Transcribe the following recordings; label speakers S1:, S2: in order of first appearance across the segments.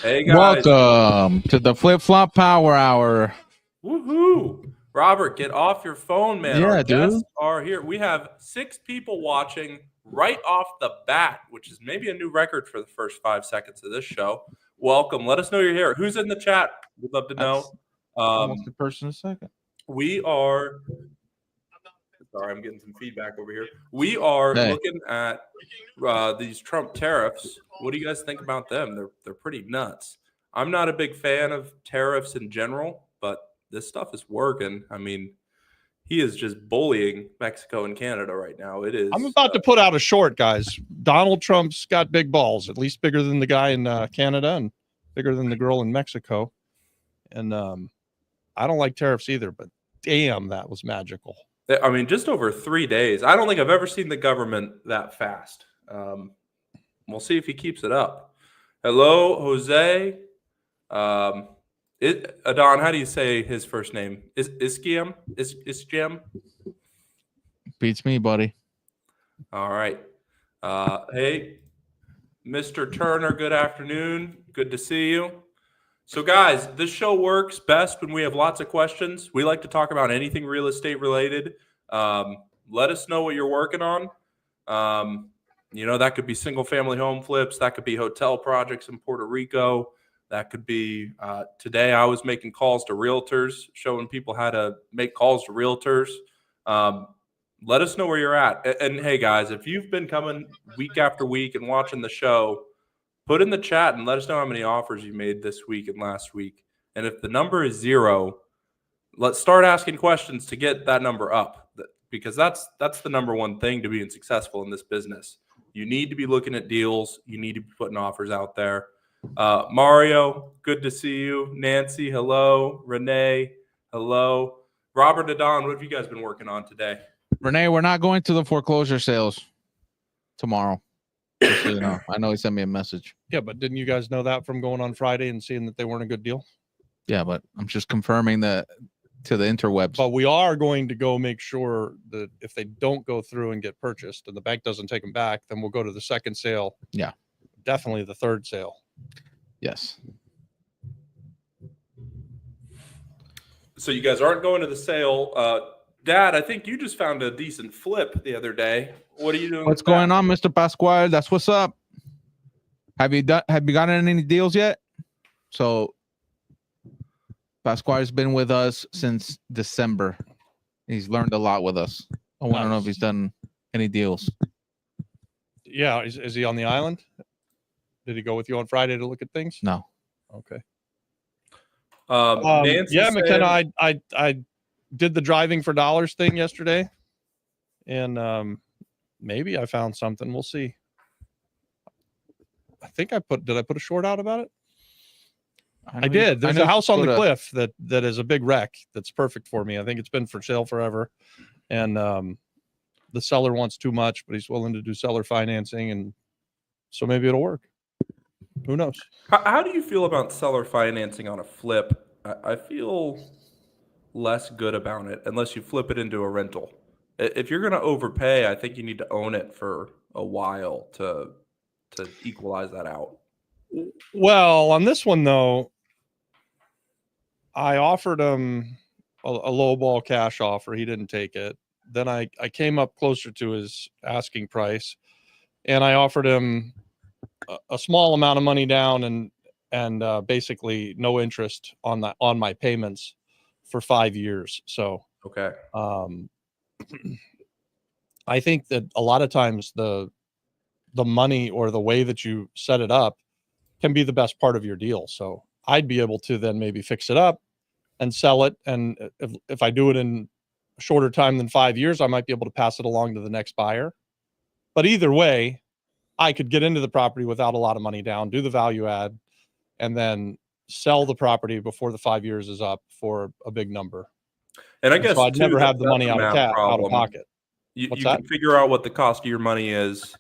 S1: Hey guys.
S2: Welcome to the Flip Flop Power Hour.
S1: Woohoo! Robert, get off your phone, man.
S2: Yeah,
S1: Our
S2: dude.
S1: guests are here. We have 6 people watching right off the bat, which is maybe a new record for the first 5 seconds of this show. Welcome. Let us know you're here. Who's in the chat? We'd love to know.
S2: Almost the person a second.
S1: We are. Sorry, I'm getting some feedback over here. We are looking at these Trump tariffs. What do you guys think about them? They're pretty nuts. I'm not a big fan of tariffs in general, but this stuff is working. I mean, he is just bullying Mexico and Canada right now. It is.
S3: I'm about to put out a short, guys. Donald Trump's got big balls, at least bigger than the guy in Canada and bigger than the girl in Mexico. And I don't like tariffs either, but damn, that was magical.
S1: I mean, just over 3 days. I don't think I've ever seen the government that fast. We'll see if he keeps it up. Hello, Jose. Adon, how do you say his first name? Iskiam? Iskiam?
S2: Beats me, buddy.
S1: All right. Hey, Mr. Turner, good afternoon. Good to see you. So, guys, this show works best when we have lots of questions. We like to talk about anything real estate related. Let us know what you're working on. That could be single-family home flips. That could be hotel projects in Puerto Rico. That could be today I was making calls to realtors, showing people how to make calls to realtors. Let us know where you're at. And hey, guys, if you've been coming week after week and watching the show, put in the chat and let us know how many offers you made this week and last week. And if the number is 0, let's start asking questions to get that number up, because that's the number one thing to being successful in this business. You need to be looking at deals. You need to be putting offers out there. Mario, good to see you. Nancy, hello. Renee, hello. Robert, Adon, what have you guys been working on today?
S2: Renee, we're not going to the foreclosure sales tomorrow. Just so you know. I know he sent me a message.
S3: Yeah, but didn't you guys know that from going on Friday and seeing that they weren't a good deal?
S2: Yeah, but I'm just confirming that to the interwebs.
S3: But we are going to go make sure that if they don't go through and get purchased and the bank doesn't take them back, then we'll go to the second sale.
S2: Yeah.
S3: Definitely the third sale.
S2: Yes.
S1: So you guys aren't going to the sale. Dad, I think you just found a decent flip the other day. What are you doing?
S2: What's going on, Mr. Pasquale? That's what's up. Have you gotten any deals yet? So Pasquale's been with us since December. He's learned a lot with us. I want to know if he's done any deals.
S3: Yeah, is he on the island? Did he go with you on Friday to look at things?
S2: No.
S3: Okay.
S1: Nancy
S3: McKenna, I did the driving for dollars thing yesterday, and maybe I found something. We'll see. I think did I put a short out about it? I did. There's a house on the cliff that is a big wreck that's perfect for me. I think it's been for sale forever, and the seller wants too much, but he's willing to do seller financing, and so maybe it'll work. Who knows?
S1: How do you feel about seller financing on a flip? I feel less good about it unless you flip it into a rental. If you're going to overpay, I think you need to own it for a while to equalize that out.
S3: Well, on this one though, I offered him a low ball cash offer. He didn't take it. Then I came up closer to his asking price, and I offered him a small amount of money down and basically no interest on my payments for 5 years. So
S1: okay.
S3: I think that a lot of times the money or the way that you set it up can be the best part of your deal. So I'd be able to then maybe fix it up and sell it. And if I do it in a shorter time than 5 years, I might be able to pass it along to the next buyer. But either way, I could get into the property without a lot of money down, do the value add, and then sell the property before the 5 years is up for a big number.
S1: And I guess
S3: so I'd never have the money out of pocket.
S1: You can figure out what the cost of your money is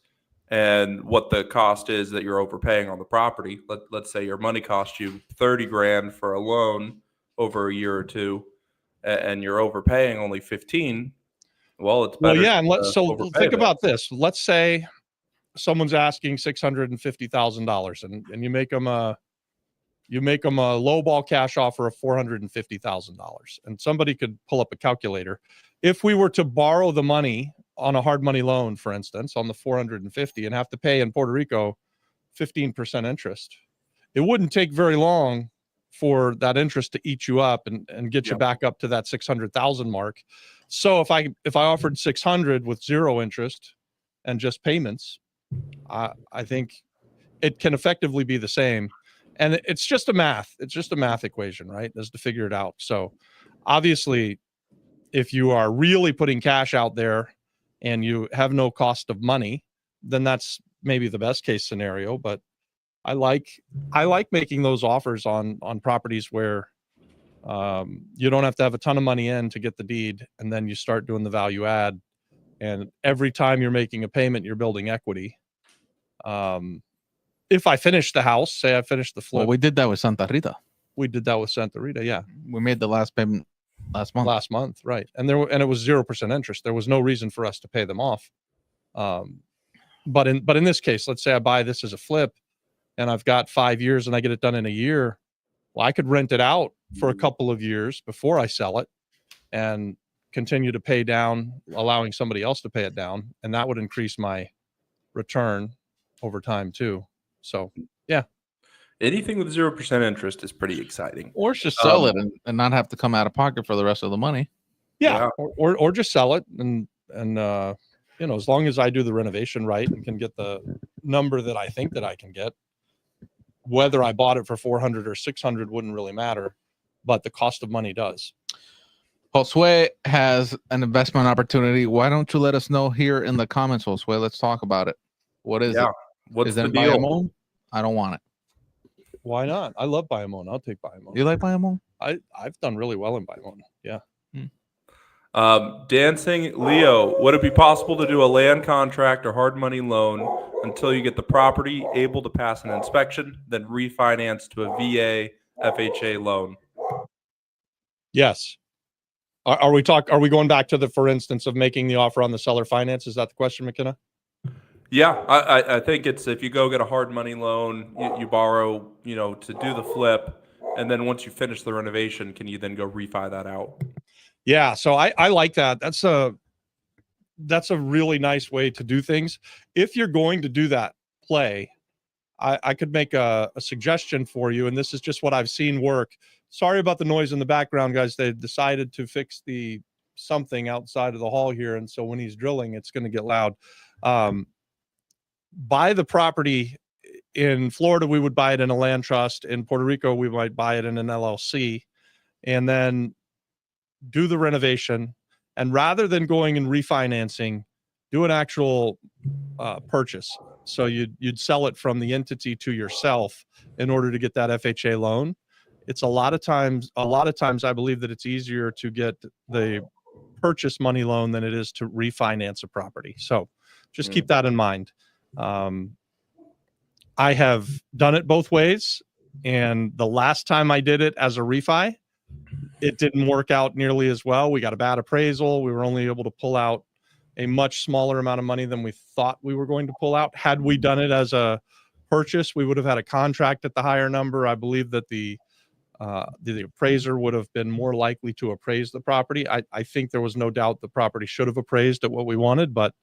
S1: and what the cost is that you're overpaying on the property. Let's say your money cost you $30,000 for a loan over a year or two, and you're overpaying only 15. Well, it's better.
S3: Well, yeah, and think about this. Let's say someone's asking $650,000 and you make them a lowball cash offer of $450,000, and somebody could pull up a calculator. If we were to borrow the money on a hard money loan, for instance, on the 450 and have to pay in Puerto Rico 15% interest, it wouldn't take very long for that interest to eat you up and get you back up to that 600,000 mark. So if I offered 600 with zero interest and just payments, I think it can effectively be the same. And it's just a math equation, right? Is to figure it out. So obviously, if you are really putting cash out there and you have no cost of money, then that's maybe the best case scenario. But I like making those offers on properties where you don't have to have a ton of money in to get the deed, and then you start doing the value add. And every time you're making a payment, you're building equity. If I finish the house, say I finished the flip.
S2: Well, we did that with Santa Rita.
S3: We did that with Santa Rita. Yeah.
S2: We made the last payment last month. Right. And it was 0% interest. There was no reason for us to pay them off. But in this case, let's say I buy this as a flip and I've got 5 years and I get it done in a year. Well, I could rent it out for a couple of years before I sell it and continue to pay down, allowing somebody else to pay it down. And that would increase my return over time too. So, yeah.
S1: Anything with 0% interest is pretty exciting.
S2: Or just sell it and not have to come out of pocket for the rest of the money.
S3: Yeah. Or just sell it and as long as I do the renovation right and can get the number that I think that I can get, whether I bought it for 400 or 600 wouldn't really matter, but the cost of money does.
S2: Josue has an investment opportunity. Why don't you let us know here in the comments, Josue? Let's talk about it. What is it?
S1: What's
S2: Is
S1: the
S2: it
S1: deal?
S2: Bayamon? I don't want it.
S3: Why not? I love Bayamon. I'll take Bayamon.
S2: You like Bayamon?
S3: I've done really well in Bayamon. Yeah.
S1: Dancing Leo, would it be possible to do a land contract or hard money loan until you get the property able to pass an inspection, then refinance to a VA FHA loan?
S3: Yes. Are we going back to the, for instance, of making the offer on the seller finance? Is that the question, McKenna?
S1: Yeah, I think it's if you go get a hard money loan, you borrow, to do the flip, and then once you finish the renovation, can you then go refi that out?
S3: Yeah, so I like that. That's a really nice way to do things. If you're going to do that play, I could make a suggestion for you, and this is just what I've seen work. Sorry about the noise in the background, guys. They decided to fix the something outside of the hall here, and so when he's drilling, it's going to get loud. Buy the property. In Florida, we would buy it in a land trust. In Puerto Rico, we might buy it in an LLC, and then do the renovation. And rather than going and refinancing, do an actual purchase. So you'd sell it from the entity to yourself in order to get that FHA loan. It's a lot of times I believe that it's easier to get the purchase money loan than it is to refinance a property. So just keep that in mind. I have done it both ways, and the last time I did it as a refi, it didn't work out nearly as well. We got a bad appraisal. We were only able to pull out a much smaller amount of money than we thought we were going to pull out. Had we done it as a purchase, we would have had a contract at the higher number. I believe that the appraiser would have been more likely to appraise the property. I think there was no doubt the property should have appraised at what we wanted, but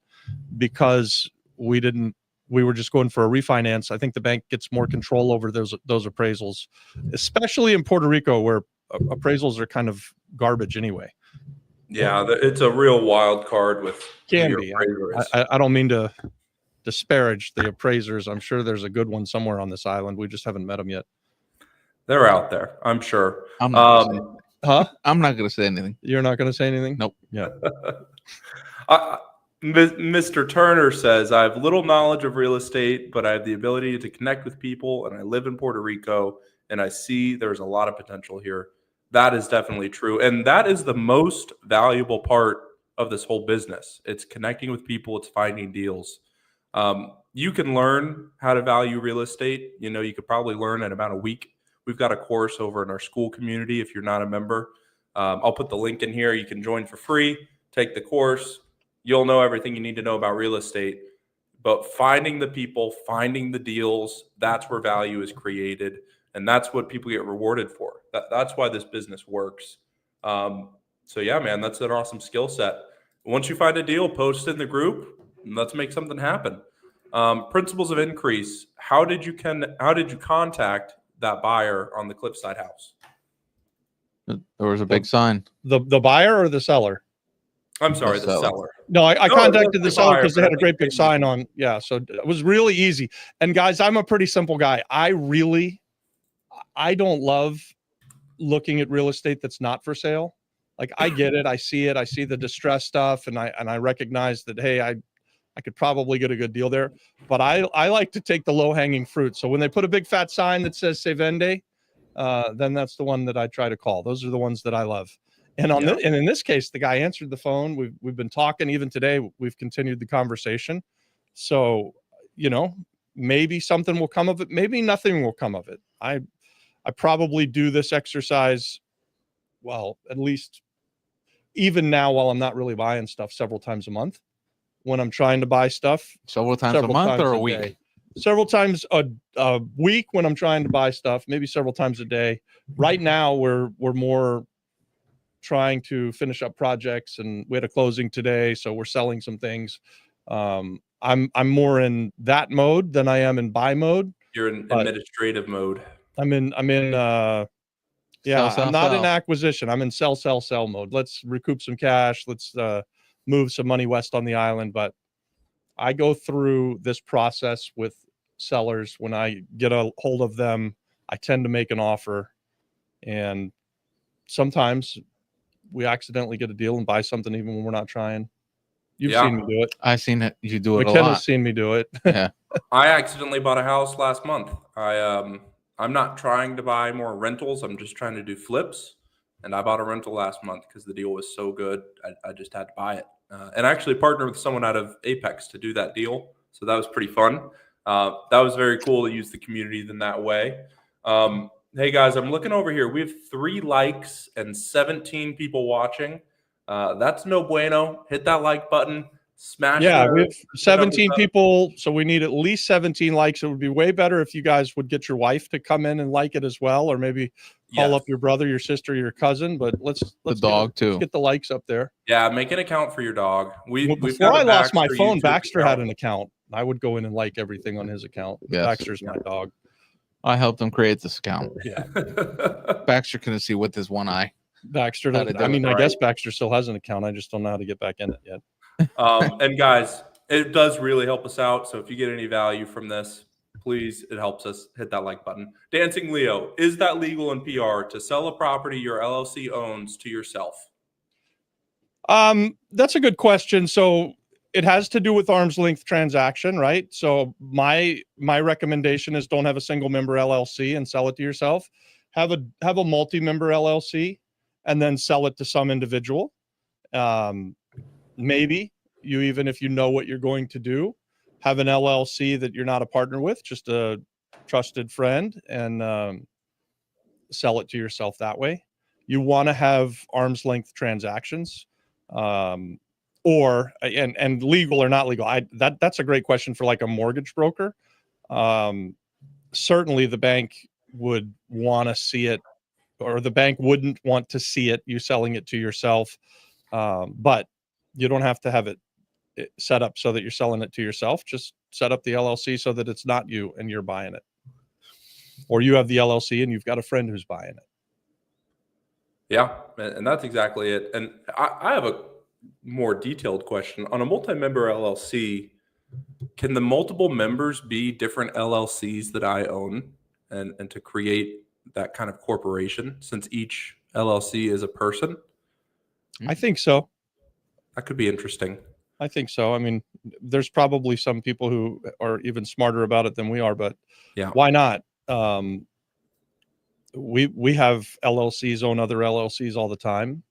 S3: because we were just going for a refinance, I think the bank gets more control over those appraisals, especially in Puerto Rico where appraisals are kind of garbage anyway.
S1: Yeah, it's a real wild card with
S3: can be. I don't mean to disparage the appraisers. I'm sure there's a good one somewhere on this island. We just haven't met them yet.
S1: They're out there, I'm sure.
S2: I'm not
S3: I'm
S2: not going to say anything.
S3: You're not going to say anything?
S2: Nope.
S3: Yeah.
S1: Mr. Turner says, I have little knowledge of real estate, but I have the ability to connect with people, and I live in Puerto Rico, and I see there's a lot of potential here. That is definitely true. And that is the most valuable part of this whole business. It's connecting with people. It's finding deals. You can learn how to value real estate. You could probably learn in about a week. We've got a course over in our school community. If you're not a member, I'll put the link in here. You can join for free, take the course. You'll know everything you need to know about real estate. but finding the people, finding the deals, that's where value is created. And that's what people get rewarded for. That's why this business works. So yeah, man, that's an awesome skill set. Once you find a deal, post in the group, and let's make something happen. Principles of increase. How did you contact that buyer on the Cliffside house?
S4: There was a big sign.
S3: The buyer or the seller?
S1: I'm sorry, the
S4: seller.
S1: seller.
S3: No, I
S1: No, it
S3: contacted the
S1: was the
S3: seller
S1: buyer,
S3: because they
S1: but
S3: had
S1: I
S3: a great
S1: think
S3: big
S1: they-
S3: sign on. Yeah, so it was really easy. And guys, I'm a pretty simple guy. I don't love looking at real estate that's not for sale. Like, I get it, I see the distress stuff, and I recognize that, hey, I could probably get a good deal there. But I like to take the low hanging fruit. So when they put a big fat sign that says "Se vende," then that's the one that I try to call. Those are the ones that I love. And and in this case, the guy answered the phone. We've been talking. Even today, we've continued the conversation. So, maybe something will come of it. Maybe nothing will come of it. I probably do this exercise, well, at least even now while I'm not really buying stuff, several times a month. When I'm trying to buy stuff,
S4: Several times a month or a week?
S3: day. Several times a week when I'm trying to buy stuff, maybe several times a day. Right now, we're more trying to finish up projects, and we had a closing today, so we're selling some things. I'm more in that mode than I am in buy mode.
S1: You're in administrative mode.
S3: I'm in
S4: Sell,
S3: I'm not in
S4: sell.
S3: acquisition. I'm in sell mode. Let's recoup some cash. Let's move some money west on the island. But I go through this process with sellers. When I get a hold of them, I tend to make an offer, and sometimes we accidentally get a deal and buy something even when we're not trying. You've
S1: Yeah.
S3: seen me do it.
S4: I've seen it. You do it a
S3: McKenna's
S4: lot.
S3: seen me do it.
S4: Yeah.
S1: I accidentally bought a house last month. I'm not trying to buy more rentals. I'm just trying to do flips. And I bought a rental last month because the deal was so good. I just had to buy it. And I actually partnered with someone out of Apex to do that deal. So that was pretty fun. That was very cool to use the community in that way. Hey guys, I'm looking over here. We have 3 likes and 17 people watching. That's no bueno. Hit that like button. Smash.
S3: Yeah,
S1: the-
S3: we have 17
S1: up.
S3: people, so we need at least 17 likes. It would be way better if you guys would get your wife to come in and like it as well, or maybe call
S1: Yes.
S3: up your brother, your sister, your cousin. But let's
S4: dog, too.
S3: Let's get the likes up there.
S1: Yeah, make an account for your dog. We've
S3: Before
S1: got
S3: I
S1: a
S3: lost my
S1: Baxter
S3: phone,
S1: YouTube
S3: Baxter had
S1: account.
S3: an account. I would go in and like everything on his account.
S4: Yes.
S3: Baxter's my dog.
S4: I helped him create this account.
S3: Yeah,
S4: Baxter couldn't see with his one eye.
S3: Baxter.
S4: How to do
S3: I mean,
S4: it
S3: I
S1: right.
S3: guess Baxter still has an account. I just don't know how to get back in it yet.
S1: And guys, it does really help us out. So if you get any value from this, please, it helps us. Hit that like button. Dancing Leo, is that legal in PR to sell a property your LLC owns to yourself?
S3: That's a good question. So it has to do with arm's length transaction, right? So my recommendation is don't have a single member LLC and sell it to yourself. Have a multi-member LLC and then sell it to some individual. Maybe you, even if you know what you're going to do, have an LLC that you're not a partner with, just a trusted friend, and sell it to yourself that way. You want to have arm's length transactions. Or legal or not legal. That's a great question for like a mortgage broker. Certainly the bank would want to see it, or the bank wouldn't want to see it, you selling it to yourself. But you don't have to have it set up so that you're selling it to yourself. Just set up the LLC so that it's not you and you're buying it. Or you have the LLC and you've got a friend who's buying it.
S1: Yeah, and that's exactly it. And I have a more detailed question. On a multi-member LLC, can the multiple members be different LLCs that I own and to create that kind of corporation, since each LLC is a person?
S3: I think so.
S1: That could be interesting.
S3: I think so. I mean, there's probably some people who are even smarter about it than we are, but
S1: Yeah.
S3: why not? We have LLCs own other LLCs all the time.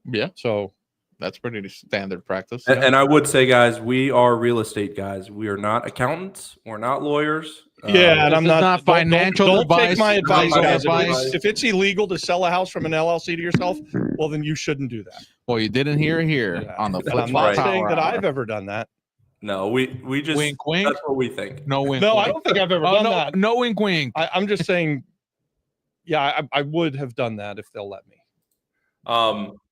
S4: Yeah,
S3: So
S4: that's pretty standard practice.
S1: And I would say, guys, we are real estate guys. We are not accountants. We're not lawyers.
S3: Yeah, and
S4: This
S3: I'm
S4: is
S3: not
S4: not financial
S3: Don't
S4: advice,
S3: take my advice,
S1: not
S3: guys.
S1: advice.
S3: If it's illegal to sell a house from an LLC to yourself, well, then you shouldn't do that.
S4: Well, you didn't hear it here
S3: Yeah.
S4: on the
S3: And
S4: Flip
S3: I'm
S4: Flop
S3: not
S1: right.
S3: saying
S4: Power
S3: that
S4: Hour.
S3: I've ever done that.
S1: No, we just
S4: Wink, wink.
S1: that's what we think.
S4: No wink.
S3: No,
S4: wink.
S3: I don't think I've ever
S4: Oh,
S3: done
S4: no,
S3: that.
S4: no wink, wink.
S3: I'm just saying, yeah, I would have done that if they'll let me.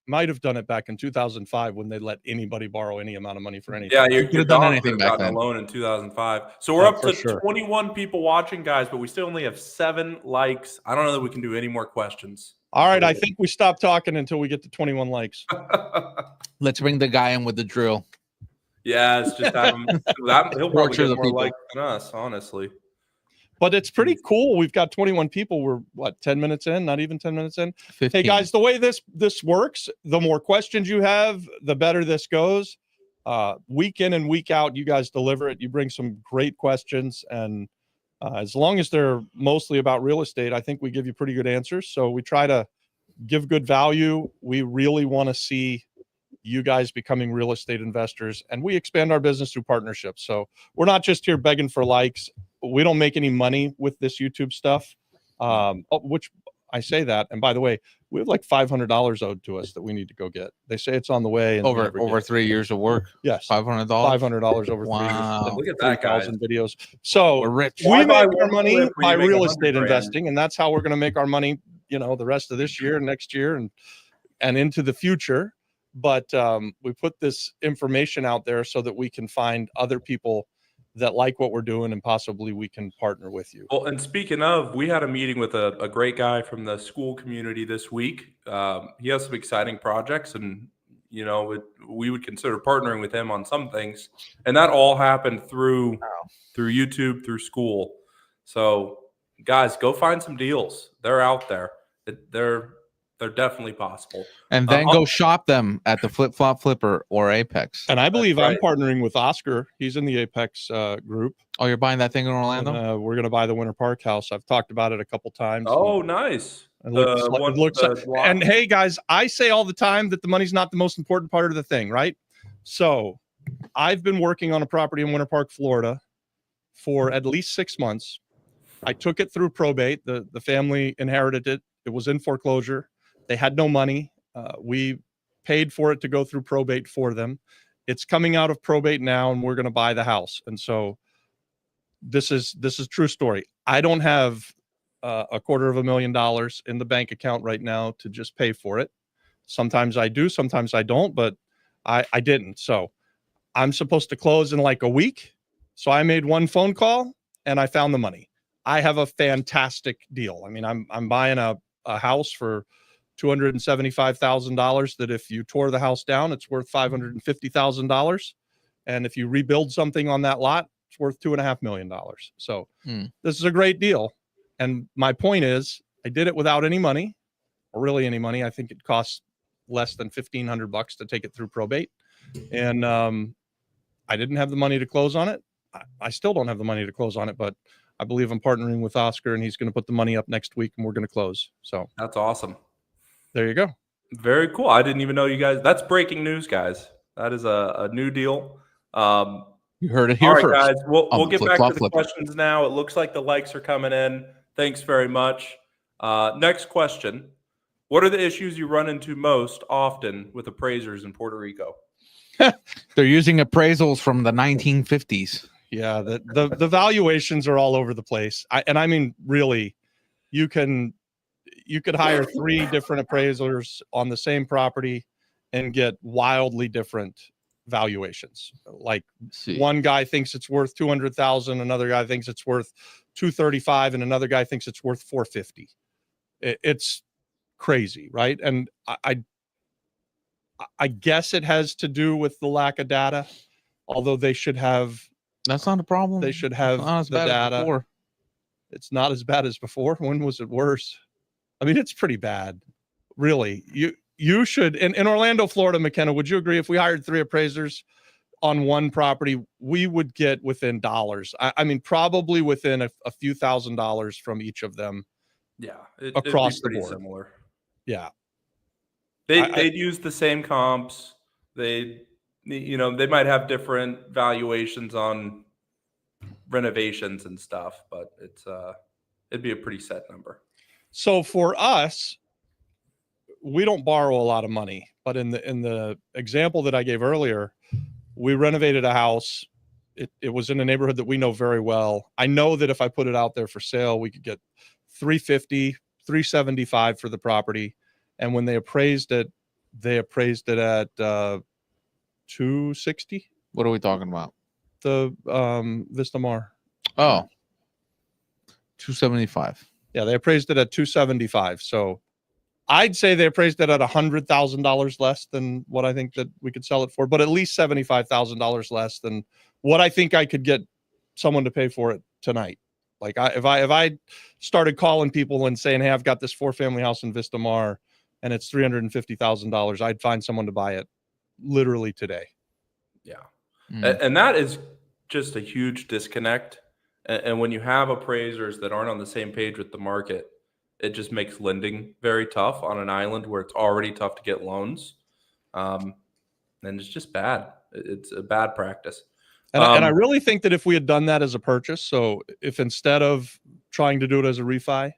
S3: Might have done it back in 2005 when they let anybody borrow any amount of money for anything.
S1: Yeah,
S4: You
S1: your
S4: could have done
S1: dog
S4: anything
S1: could
S4: back
S1: have gotten
S4: then.
S1: a loan in 2005. So we're
S3: Yeah,
S1: up
S3: for
S1: to
S3: sure.
S1: 21 people watching, guys, but we still only have 7 likes. I don't know that we can do any more questions.
S3: All right, I think we stop talking until we get to 21 likes.
S4: Let's bring the guy in with the drill.
S1: Yeah, it's just have him. He'll probably
S4: Torture
S1: get
S4: the
S1: more
S4: people.
S1: likes than us, honestly.
S3: But it's pretty cool. We've got 21 people. We're what, 10 minutes in? Not even 10 minutes in.
S4: 15.
S3: Hey guys, the way this works, the more questions you have, the better this goes. Week in and week out, you guys deliver it. You bring some great questions, and as long as they're mostly about real estate, I think we give you pretty good answers. So we try to give good value. We really want to see you guys becoming real estate investors, and we expand our business through partnerships. So we're not just here begging for likes. We don't make any money with this YouTube stuff, which I say that. And by the way, we have like $500 owed to us that we need to go get. They say it's on the way. And we never
S4: over
S3: get it.
S4: 3 years of work.
S3: Yes.
S4: $500.
S3: $500 over 3
S4: Wow.
S3: years.
S1: Look at that, guys.
S3: 3,000 videos. So
S4: We're rich.
S3: we
S1: Why buy
S3: make our
S1: one
S3: money
S1: flip where
S3: by
S1: you make
S3: real
S1: 100
S3: estate
S1: grand?
S3: investing, and that's how we're going to make our money, the rest of this year, next year, and into the future. But we put this information out there so that we can find other people that like what we're doing, and possibly we can partner with you.
S1: Well, and speaking of, we had a meeting with a great guy from the school community this week. He has some exciting projects, and we would consider partnering with him on some things. And that all happened through YouTube, through school. So, guys, go find some deals. They're out there. They're definitely possible.
S4: And then go shop them at the Flip Flop Flipper or Apex.
S3: And I believe
S1: right.
S3: I'm partnering with Oscar. He's in the Apex group.
S4: Oh, you're buying that thing in Orlando?
S3: And, we're going to buy the Winter Park house. I've talked about it a couple times.
S1: Oh, nice.
S3: It looks and hey, guys, I say all the time that the money's not the most important part of the thing, right? So I've been working on a property in Winter Park, Florida for at least 6 months. I took it through probate. The family inherited it. It was in foreclosure. They had no money. We paid for it to go through probate for them. It's coming out of probate now, and we're going to buy the house. And so this is true story. I don't have $250,000 in the bank account right now to just pay for it. Sometimes I do, sometimes I don't, but I didn't. So I'm supposed to close in like a week. So I made one phone call and I found the money. I have a fantastic deal. I mean, I'm buying a house for $275,000 that if you tore the house down, it's worth $550,000. And if you rebuild something on that lot, it's worth $2.5 million. So this is a great deal. And my point is, I did it without any money, or really any money. I think it costs less than $1,500 to take it through probate. And I didn't have the money to close on it. I still don't have the money to close on it, but I believe I'm partnering with Oscar, and he's going to put the money up next week, and we're going to close. So
S1: that's awesome.
S3: There you go.
S1: Very cool. I didn't even know you guys. That's breaking news, guys. That is a new deal.
S4: You heard it here
S1: all right,
S4: first.
S1: guys. We'll get back to the
S4: Flipper.
S1: questions now. It looks like the likes are coming in. Thanks very much. Next question. What are the issues you run into most often with appraisers in Puerto Rico?
S4: They're using appraisals from the 1950s.
S3: Yeah, the valuations are all over the place. I mean, really, you could hire 3 different appraisers on the same property and get wildly different valuations. Like one guy thinks it's worth $200,000, another guy thinks it's worth $235,000, and another guy thinks it's worth $450,000. It's crazy, right? And I guess it has to do with the lack of data, although they should have.
S4: That's not a problem.
S3: They should have the data. It's not as bad as before. When was it worse? I mean, it's pretty bad, really. You should in Orlando, Florida, McKenna, would you agree if we hired 3 appraisers on one property, we would get within dollars? I mean, probably within a few $1,000s from each of them.
S1: Yeah,
S3: across the board.
S1: Similar.
S3: Yeah,
S1: they'd use the same comps. They might have different valuations on renovations and stuff, but it'd be a pretty set number.
S3: So for us, we don't borrow a lot of money, but in the example that I gave earlier, we renovated a house. It was in a neighborhood that we know very well. I know that if I put it out there for sale, we could get 350, 375 for the property. And when they appraised it at 260.
S4: What are we talking about?
S3: The Vista Mar.
S4: Oh, 275.
S3: Yeah, they appraised it at 275. So I'd say they appraised it at $100,000 less than what I think that we could sell it for, but at least $75,000 less than what I think I could get someone to pay for it tonight. Like if I started calling people and saying, hey, I've got this 4-family house in Vista Mar and it's $350,000, I'd find someone to buy it literally today.
S1: Yeah. And that is just a huge disconnect. And when you have appraisers that aren't on the same page with the market, it just makes lending very tough on an island where it's already tough to get loans. And it's just bad. It's a bad practice.
S3: And I really think that if we had done that as a purchase, so if instead of trying to do it as a refi,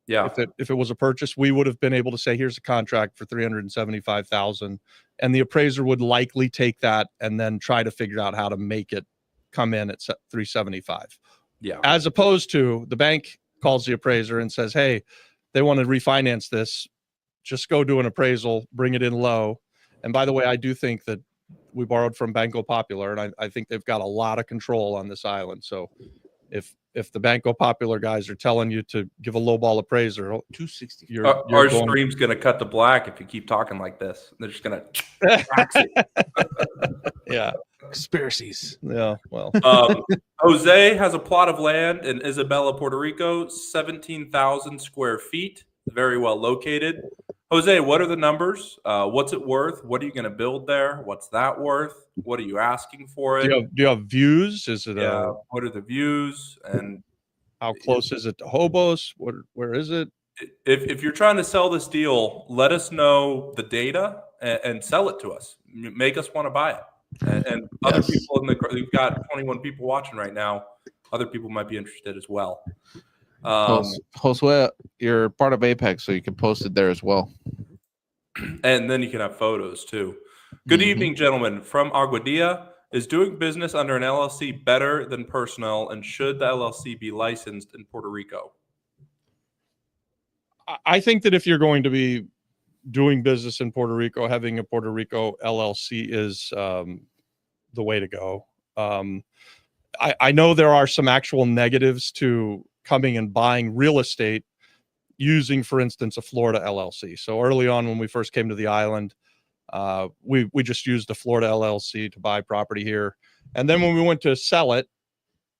S1: yeah,
S3: if it was a purchase, we would have been able to say, here's a contract for $375,000, and the appraiser would likely take that and then try to figure out how to make it come in at 375.
S1: Yeah.
S3: As opposed to the bank calls the appraiser and says, hey, they want to refinance this. Just go do an appraisal, bring it in low. And by the way, I do think that we borrowed from Banco Popular, and I think they've got a lot of control on this island. So if the Banco Popular guys are telling you to give a lowball appraiser,
S4: 260.
S1: Our stream's going to cut to black if you keep talking like this. They're just going to tax it.
S3: Yeah.
S4: Conspiracies.
S3: Yeah. Well,
S1: Jose has a plot of land in Isabela, Puerto Rico, 17,000 square feet, very well located. Jose, what are the numbers? What's it worth? What are you going to build there? What's that worth? What are you asking for it?
S3: do you have views? Is it
S1: what are the views? And
S3: how close is it to Hobos? Where is it?
S1: If you're trying to sell this deal, let us know the data and sell it to us. Make us want to buy it. And other people we've got 21 people watching right now. Other people might be interested as well.
S4: Josue, you're part of Apex, so you can post it there as well.
S1: And then you can have photos too. Good evening, gentlemen. From Aguadilla, is doing business under an LLC better than personal, and should the LLC be licensed in Puerto Rico?
S3: I think that if you're going to be doing business in Puerto Rico, having a Puerto Rico LLC is the way to go. I know there are some actual negatives to coming and buying real estate using, for instance, a Florida LLC. So early on when we first came to the island, we just used the Florida LLC to buy property here. And then when we went to sell it,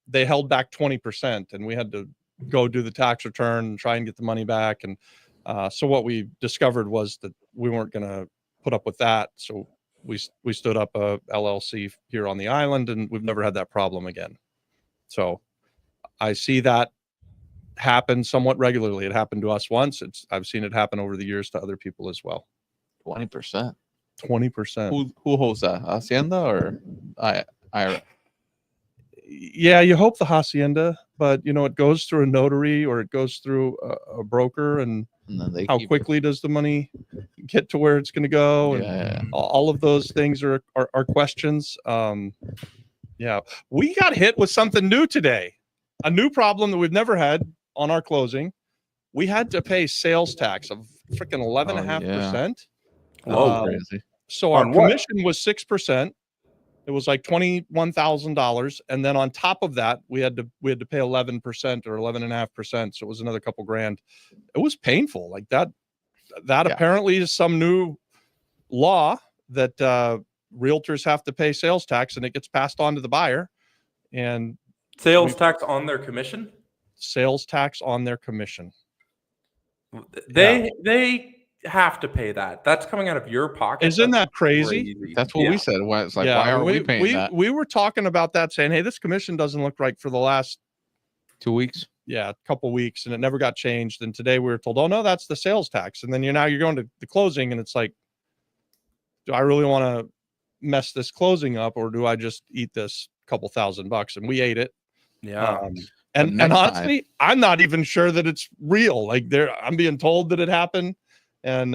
S3: they held back 20%, and we had to go do the tax return and try and get the money back. And so what we discovered was that we weren't going to put up with that. So we stood up a LLC here on the island, and we've never had that problem again. So I see that happen somewhat regularly. It happened to us once. I've seen it happen over the years to other people as well.
S4: 20%.
S3: 20%.
S4: Who holds that? Hacienda or IRA?
S3: Yeah, you hope the Hacienda, but it goes through a notary or it goes through a broker, and
S4: then
S3: how quickly does the money get to where it's going to go? And all of those things are questions. Yeah, we got hit with something new today, a new problem that we've never had on our closing. We had to pay sales tax of freaking 11.5%.
S4: Whoa, crazy.
S3: So our commission was 6%. It was like $21,000, and then on top of that, we had to pay 11% or 11.5%. So it was another couple grand. It was painful. Like that apparently is some new law that realtors have to pay sales tax, and it gets passed on to the buyer. And
S1: sales tax on their commission.
S3: Sales tax on their commission.
S1: They have to pay that. That's coming out of your pocket.
S3: Isn't that crazy?
S4: That's what we said. It's like, why are we paying that?
S3: We were talking about that, saying, hey, this commission doesn't look right for the last
S4: 2 weeks.
S3: Yeah, a couple weeks, and it never got changed. And today we were told, oh no, that's the sales tax. And then you're going to the closing, and it's like, do I really want to mess this closing up, or do I just eat this couple $1,000? And we ate it.
S1: Yeah.
S2: And
S4: next time-
S2: honestly, I'm not even sure that it's real. Like I'm being told that it happened, and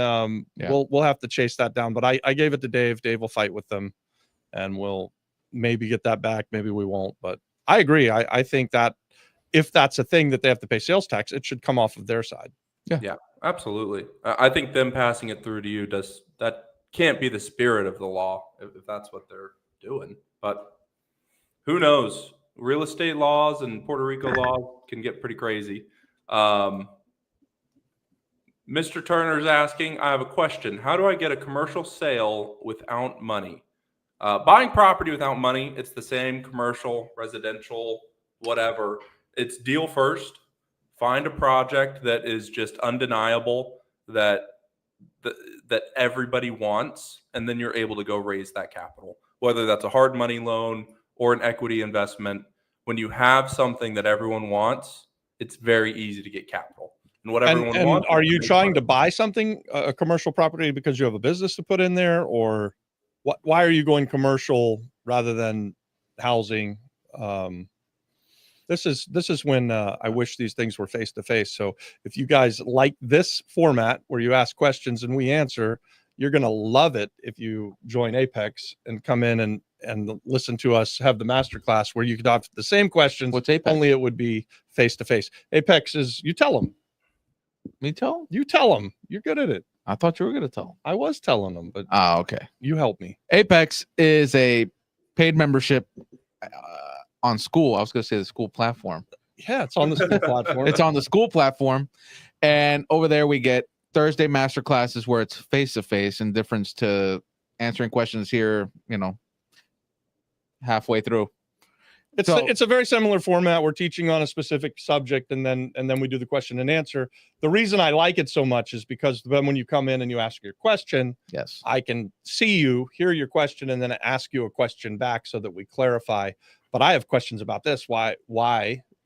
S2: we'll have to chase that down. But I gave it to Dave. Dave will fight with them, and we'll maybe get that back. Maybe we won't. But I agree. I think that if that's a thing that they have to pay sales tax, it should come off of their side.
S1: Yeah, absolutely. I think them passing it through to you that can't be the spirit of the law if that's what they're doing. But who knows? Real estate laws and Puerto Rico laws can get pretty crazy. Mr. Turner's asking, I have a question. How do I get a commercial sale without money? Buying property without money, it's the same commercial, residential, whatever. It's deal first. Find a project that is just undeniable that everybody wants, and then you're able to go raise that capital. Whether that's a hard money loan or an equity investment, when you have something that everyone wants, it's very easy to get capital. And what everyone wants.
S2: Are you trying to buy something, a commercial property, because you have a business to put in there, or why are you going commercial rather than housing? This is when I wish these things were face to face. So if you guys like this format where you ask questions and we answer, you're going to love it if you join Apex and come in and listen to us have the masterclass where you could have the same questions.
S4: What's Apex?
S2: Only it would be face to face. Apex is, you tell them.
S4: Me tell?
S2: You tell them. You're good at it.
S4: I thought you were going to tell.
S2: I was telling them, but
S4: Okay.
S2: you helped me.
S4: Apex is a paid membership on school. I was going to say the school platform.
S2: Yeah, it's on the school platform.
S4: It's on the school platform. And over there we get Thursday master classes where it's face to face, in difference to answering questions here, halfway through.
S2: It's a very similar format. We're teaching on a specific subject, and then we do the question and answer. The reason I like it so much is because then when you come in and you ask your question,
S4: Yes,
S2: I can see you, hear your question, and then ask you a question back so that we clarify. But I have questions about this. Why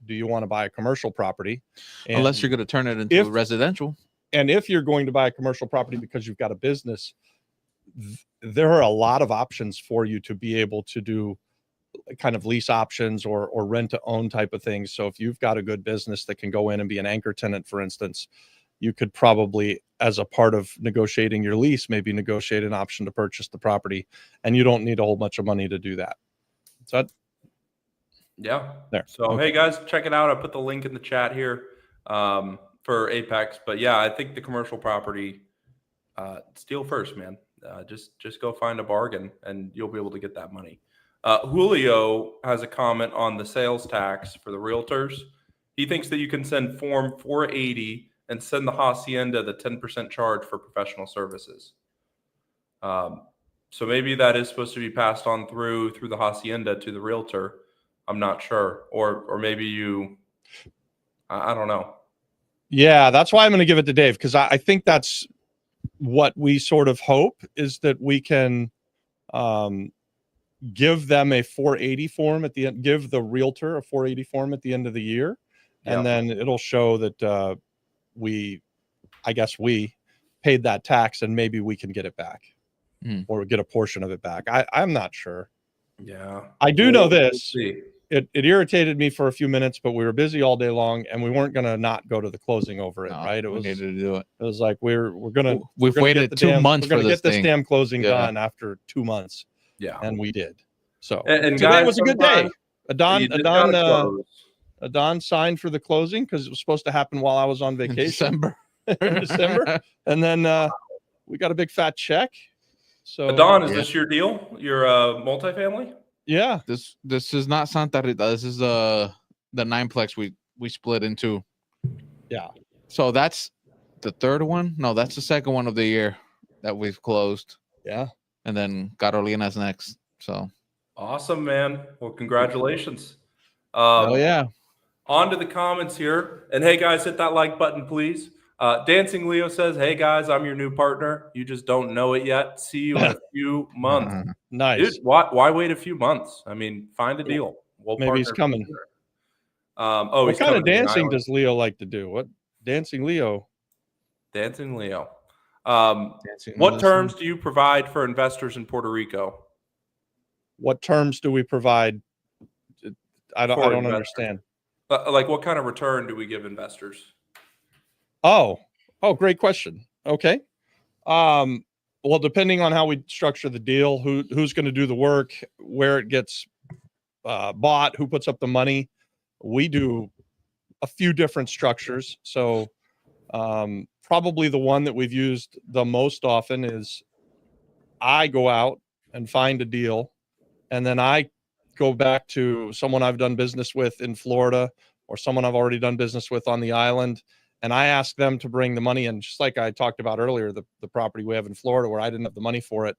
S2: do you want to buy a commercial property? And
S4: unless you're going to turn it into residential.
S2: And if you're going to buy a commercial property because you've got a business, there are a lot of options for you to be able to do kind of lease options or rent to own type of things. So if you've got a good business that can go in and be an anchor tenant, for instance, you could probably, as a part of negotiating your lease, maybe negotiate an option to purchase the property, and you don't need a whole bunch of money to do that. So
S1: Yeah.
S2: There.
S1: So,
S2: Okay.
S1: Hey guys, check it out. I put the link in the chat here for Apex. But yeah, I think the commercial property, steal first, man. Just go find a bargain and you'll be able to get that money. Julio has a comment on the sales tax for the realtors. He thinks that you can send Form 480 and send the hacienda the 10% charge for professional services. So maybe that is supposed to be passed on through the hacienda to the realtor. I'm not sure, or maybe I don't know.
S2: yeah, that's why I'm going to give it to Dave, because I think that's what we sort of hope, is that we can give them a 480 form at the end, give the realtor a 480 form at the end of the year, and then it'll show that we paid that tax, and maybe we can get it back or get a portion of it back. I'm not sure.
S1: Yeah,
S2: I do know this.
S1: We'll see.
S2: It irritated me for a few minutes, but we were busy all day long, and we weren't going to not go to the closing over it.
S4: No,
S2: right?
S4: we needed to do it.
S2: It was like we've
S4: waited 2 months for
S2: this
S4: this
S2: damn closing
S4: Yeah.
S2: done after 2 months,
S1: Yeah,
S2: and we did. So
S1: and
S2: today
S1: guys,
S2: was a good day.
S1: you just gotta close.
S2: Adon signed for the closing because it was supposed to happen while I was on
S4: In
S2: vacation
S4: December.
S2: in December, and then we got a big fat check. So
S1: Adon, is this your deal? Your multifamily?
S2: yeah,
S4: This is not Santa Rita. This is the nineplex we split into.
S2: Yeah.
S4: So that's the third one. No, that's the second one of the year that we've closed,
S2: yeah.
S4: and then Carolina's next. So
S1: Awesome, man. Well, congratulations.
S4: oh yeah.
S1: On to the comments here. And hey, guys, hit that like button, please. Dancing Leo says, hey, guys, I'm your new partner. You just don't know it yet. See you in a few months.
S2: Nice.
S1: Dude, why wait a few months? I mean, find a deal. We'll
S2: Maybe he's
S1: partner
S2: coming.
S1: together.
S2: What
S1: He's
S2: kind
S1: coming
S2: of
S1: to the
S2: dancing
S1: island.
S2: does Leo like to do? What dancing Leo?
S1: Dancing Leo. What terms do you provide for investors in Puerto Rico?
S2: What terms do we provide? I don't
S1: investors.
S2: understand.
S1: Like, what kind of return do we give investors?
S2: Oh, great question. Okay. Well, depending on how we structure the deal, who's going to do the work, where it gets bought, who puts up the money, we do a few different structures. So probably the one that we've used the most often is I go out and find a deal, and then I go back to someone I've done business with in Florida or someone I've already done business with on the island, and I ask them to bring the money in, just like I talked about earlier, the property we have in Florida where I didn't have the money for it.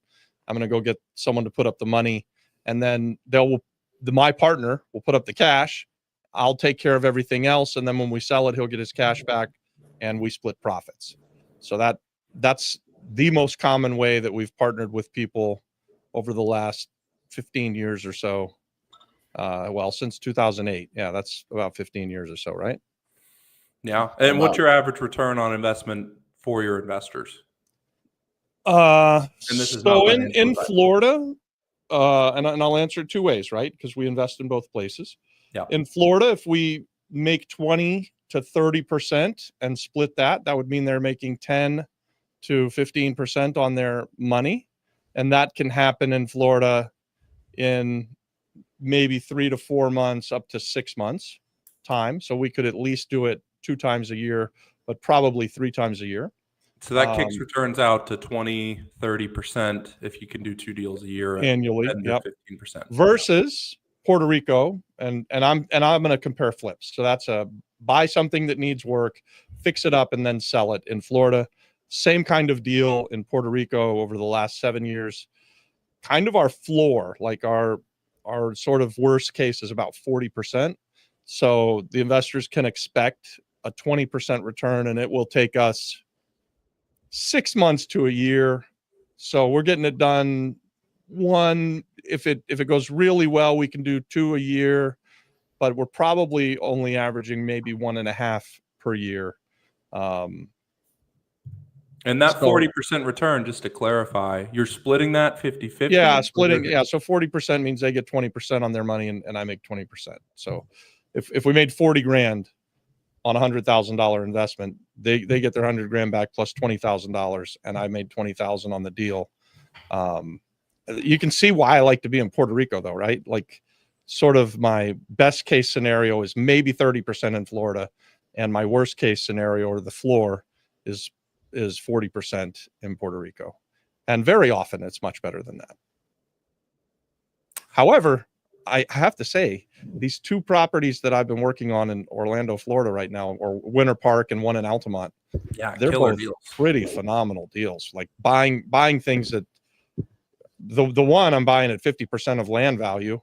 S2: I'm going to go get someone to put up the money, and then my partner will put up the cash. I'll take care of everything else, and then when we sell it, he'll get his cash back, and we split profits. So that's the most common way that we've partnered with people over the last 15 years or so. Well, since 2008. Yeah, that's about 15 years or so, right?
S1: Yeah. And what's your average return on investment for your investors?
S2: And
S1: this is
S2: so
S1: not
S2: in Florida, and I'll answer it two ways, right? Because we invest in both places.
S1: Yeah.
S2: In Florida, if we make 20 to 30% and split that would mean they're making 10 to 15% on their money. And that can happen in Florida in maybe 3 to 4 months, up to 6 months time. So we could at least do it 2 times a year, but probably 3 times a year.
S1: So that kicks returns out to 20, 30% if you can do 2 deals a year
S2: Annually.
S1: 10 to 15%.
S2: Versus Puerto Rico, and I'm going to compare flips. So that's a buy something that needs work, fix it up, and then sell it. In Florida, same kind of deal. In Puerto Rico over the last 7 years, kind of our floor, like our sort of worst case is about 40%. So the investors can expect a 20% return, and it will take us 6 months to a year. So we're getting it done. If it goes really well, we can do 2 a year, but we're probably only averaging maybe 1.5 per year.
S1: And that 40% return, just to clarify, you're splitting that 50-50?
S2: Yeah, splitting. Yeah, so 40% means they get 20% on their money, and I make 20%. So if we made 40 grand on $100,000 investment, they get their 100 grand back plus $20,000, and I made 20,000 on the deal. You can see why I like to be in Puerto Rico, though, right? Like, sort of my best case scenario is maybe 30% in Florida, and my worst case scenario, or the floor, is 40% in Puerto Rico. And very often it's much better than that. However, I have to say, these 2 properties that I've been working on in Orlando, Florida right now, or Winter Park and one in Altamont, they're both deals. Pretty phenomenal deals. Like buying things that the one I'm buying at 50% of land value,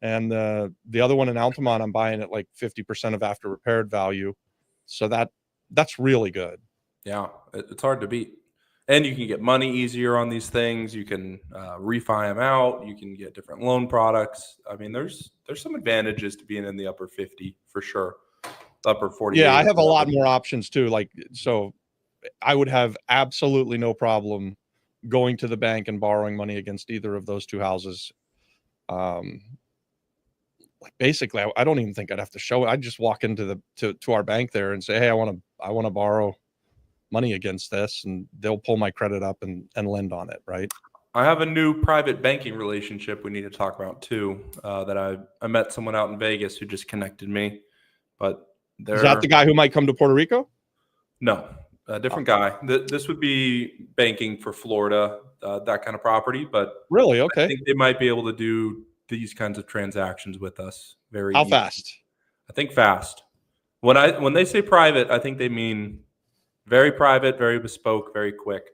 S2: and the other one in Altamont I'm buying at like 50% of after repaired value. So that's really good.
S1: Yeah, it's hard to beat. And you can get money easier on these things. You can refi them out. You can get different loan products. I mean, there's some advantages to being in the upper 50 for sure. Upper 40.
S2: Yeah, I have a lot more options too. Like, so I would have absolutely no problem going to the bank and borrowing money against either of those 2 houses. Like, basically, I don't even think I'd have to show it. I'd just walk into to our bank there and say, hey, I want to borrow money against this, and they'll pull my credit up and lend on it, right?
S1: I have a new private banking relationship we need to talk about too. That I met someone out in Vegas who just connected me. But
S2: is that the guy who might come to Puerto Rico?
S1: No, a different guy. This would be banking for Florida, that kind of property. But
S2: really, okay,
S1: I think they might be able to do these kinds of transactions with us very
S2: How
S1: easy.
S2: fast?
S1: I think fast. When they say private, I think they mean very private, very bespoke, very quick.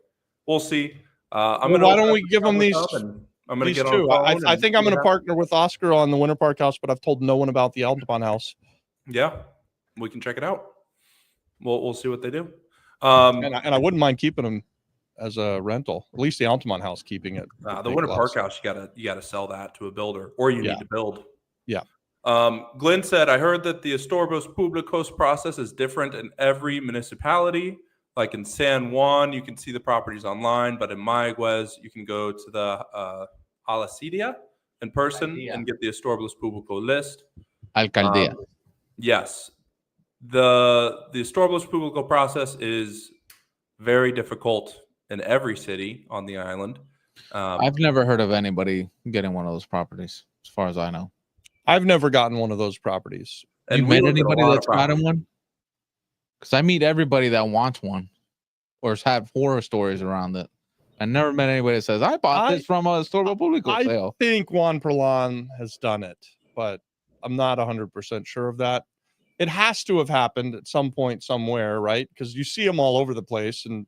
S1: We'll see. Why
S2: don't we give them these?
S1: I'm going to get
S2: 2. I think I'm going to partner with Oscar on the Winter Park house, but I've told no one about the Altamont house.
S1: Yeah, we can check it out. We'll see what they do.
S2: And I wouldn't mind keeping them as a rental. At least the Altamont house, keeping it.
S1: The Winter Park house, you gotta sell that to a builder, or you need to build.
S2: Yeah.
S1: Glenn said, I heard that the Estorbos Públicos process is different in every municipality. Like in San Juan, you can see the properties online, but in Mayaguez, you can go to the Alcaldía in person and get the Estorbos Públicos list.
S4: Alcaldía.
S1: Yes. The Estorbo Público process is very difficult in every city on the island.
S4: I've never heard of anybody getting one of those properties, as far as I know.
S2: I've never gotten one of those properties.
S1: And
S4: You
S1: we
S4: met
S1: looked at a
S4: anybody
S1: lot of
S4: that's gotten
S1: properties.
S4: one? Because I meet everybody that wants one or has had horror stories around it. I never met anybody that says, I bought this from a Estorbo Público
S2: I
S4: sale.
S2: think Juan Perlon has done it, but I'm not 100% sure of that. It has to have happened at some point somewhere, right? Because you see them all over the place, and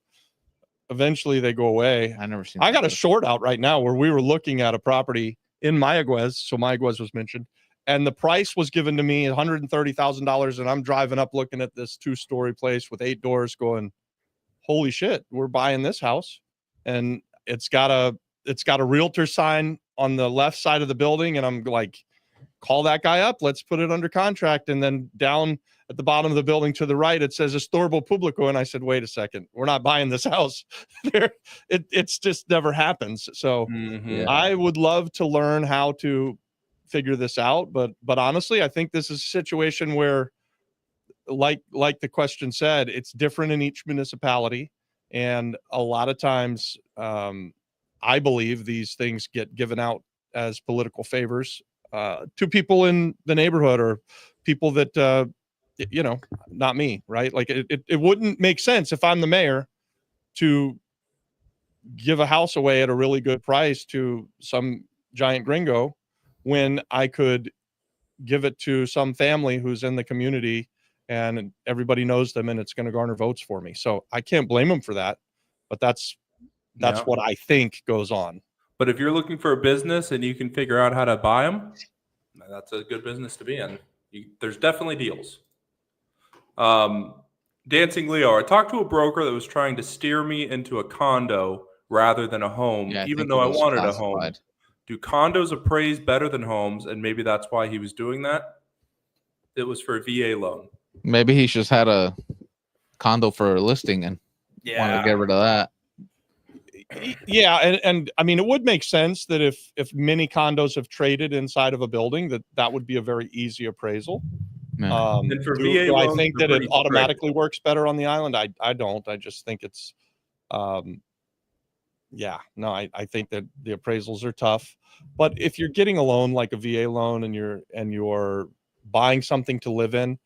S2: eventually they go away.
S4: I never seen.
S2: I got a short out right now where we were looking at a property in Mayaguez. So Mayaguez was mentioned, and the price was given to me $130,000. And I'm driving up looking at this 2-story place with 8 doors going, holy shit, we're buying this house. And it's got a realtor sign on the left side of the building. And I'm like, call that guy up. Let's put it under contract. And then down at the bottom of the building to the right, it says Estorbo Público. And I said, wait a second, we're not buying this house. It's just never happens. So
S1: Mhm.
S2: I would love to learn how to figure this out. But honestly, I think this is a situation where, like the question said, it's different in each municipality. And a lot of times, I believe these things get given out as political favors to people in the neighborhood or people that, not me, right? Like it wouldn't make sense if I'm the mayor to give a house away at a really good price to some giant gringo when I could give it to some family who's in the community and everybody knows them and it's going to garner votes for me. So I can't blame them for that, but that's
S1: Yeah.
S2: what I think goes on.
S1: But if you're looking for a business and you can figure out how to buy them, that's a good business to be in. There's definitely deals. Dancing Leo, I talked to a broker that was trying to steer me into a condo rather than a home,
S4: Yeah,
S1: even
S4: think
S1: though
S4: it
S1: I
S4: was
S1: wanted a home.
S4: classified.
S1: Do condos appraise better than homes? And maybe that's why he was doing that. It was for a VA loan.
S4: Maybe he just had a condo for a listing and wanted to get rid of that.
S2: Yeah, and I mean, it would make sense that if many condos have traded inside of a building, that would be a very easy appraisal.
S4: Yeah.
S1: And for
S2: Do
S1: VA
S2: I
S1: loans,
S2: think
S1: they're
S2: that it
S1: pretty
S2: automatically works better on the island? I don't. I just think it's, yeah, no, I think that the appraisals are tough. But if you're getting a loan like a VA loan and you're buying something to live in,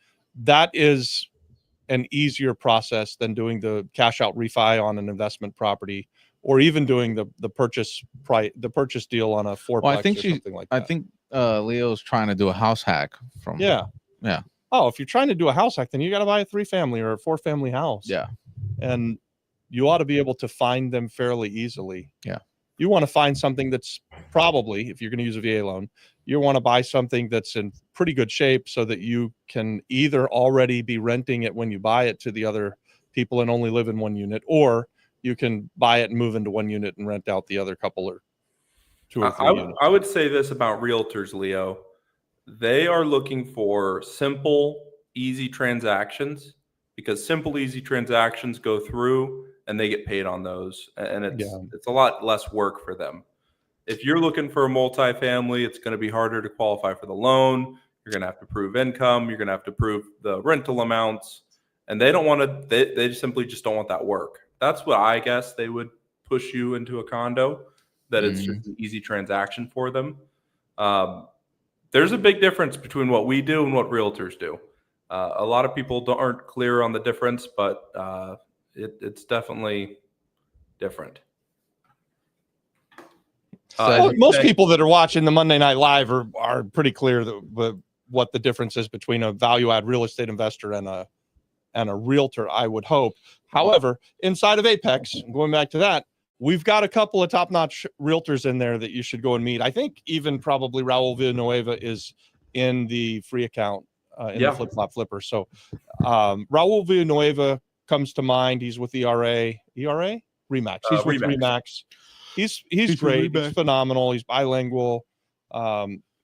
S2: that is an easier process than doing the cash out refi on an investment property, or even doing the purchase deal on a fourplex
S4: Well, I think
S2: or something like
S4: I
S2: that.
S4: think Leo's trying to do a house hack from.
S2: Yeah. Oh, if you're trying to do a house hack, then you got to buy a 3-family or a 4-family house.
S4: Yeah.
S2: And you ought to be able to find them fairly easily.
S4: Yeah.
S2: You want to find something that's probably, if you're going to use a VA loan, you want to buy something that's in pretty good shape so that you can either already be renting it when you buy it to the other people and only live in one unit, or you can buy it and move into one unit and rent out the other couple or 2 or 3 units.
S1: I would say this about realtors, Leo. They are looking for simple, easy transactions, because simple, easy transactions go through and they get paid on those. And it's a lot less work for them. If you're looking for a multifamily, it's going to be harder to qualify for the loan. You're going to have to prove income. You're going to have to prove the rental amounts. And they don't want to, they simply just don't want that work. That's what I guess they would push you into a condo, that it's just an easy transaction for them. There's a big difference between what we do and what realtors do. A lot of people aren't clear on the difference, but it's definitely different.
S2: Most people that are watching the Monday Night Live are pretty clear what the difference is between a value add real estate investor and a realtor, I would hope. However, inside of Apex, going back to that, we've got a couple of top-notch realtors in there that you should go and meet. I think even probably Raul Villanueva is in the free account in the Flip Flop Flipper. So Raul Villanueva comes to mind. He's with ERA? Remax. He's with Remax. He's great. He's phenomenal. He's bilingual.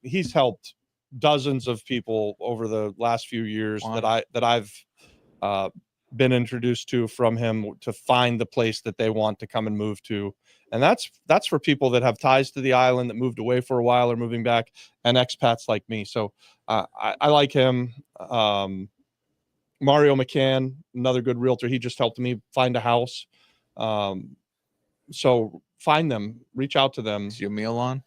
S2: He's helped dozens of people over the last few years that I've
S3: been introduced to from him to find the place that they want to come and move to. And that's for people that have ties to the island, that moved away for a while or moving back, and expats like me. So I like him. Mario McCann, another good realtor. He just helped me find a house. So find them, reach out to them.
S4: Is your meal on?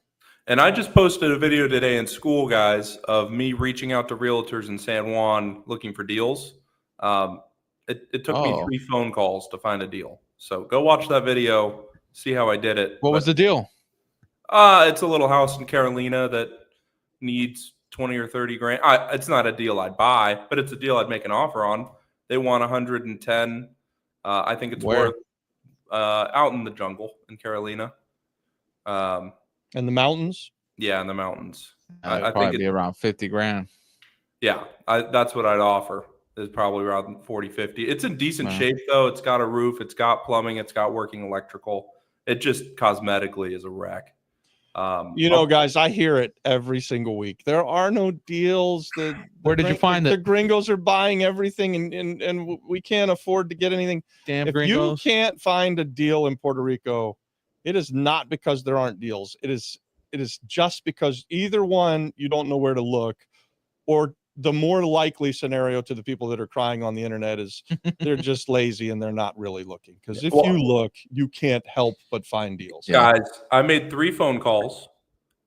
S1: And I just posted a video today in school, guys, of me reaching out to realtors in San Juan looking for deals. It took me 3 phone calls to find a deal. So go watch that video, see how I did it.
S4: What was the deal?
S1: It's a little house in Carolina that needs 20 or 30 grand. It's not a deal I'd buy, but it's a deal I'd make an offer on. They want 110. I think it's worth out in the jungle in Carolina.
S3: In the mountains?
S1: Yeah, in the mountains.
S4: I think it'd be around 50 grand.
S1: Yeah, that's what I'd offer. Is probably around 40, 50. It's in decent shape, though. It's got a roof. It's got plumbing. It's got working electrical. It just cosmetically is a wreck.
S3: Guys, I hear it every single week. There are no deals.
S4: Where did you find
S3: it?
S4: The
S3: gringos are buying everything, and we can't afford to get anything.
S4: Damn
S3: if
S4: gringos.
S3: You can't find a deal in Puerto Rico, it is not because there aren't deals. It is just because either one, you don't know where to look, or the more likely scenario to the people that are crying on the internet is they're just lazy and they're not really looking. Because if you look, you can't help but find deals.
S1: Guys, I made 3 phone calls.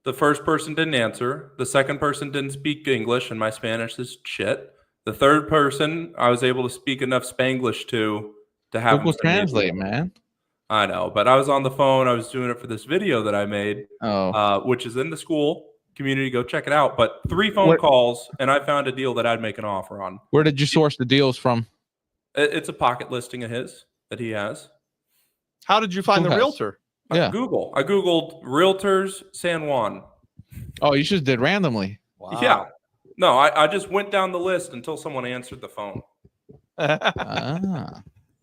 S1: The first person didn't answer. The second person didn't speak English, and my Spanish is shit. The third person, I was able to speak enough Spanglish to have
S4: Google Translate, man.
S1: I know, but I was on the phone. I was doing it for this video that I made, which is in the school community. Go check it out. But 3 phone calls, and I found a deal that I'd make an offer on.
S4: Where did you source the deals from?
S1: It's a pocket listing of his that he has.
S3: How did you find the realtor?
S1: I Googled realtors San Juan.
S4: Oh, you just did randomly.
S3: Wow.
S1: Yeah. No, I just went down the list until someone answered the phone.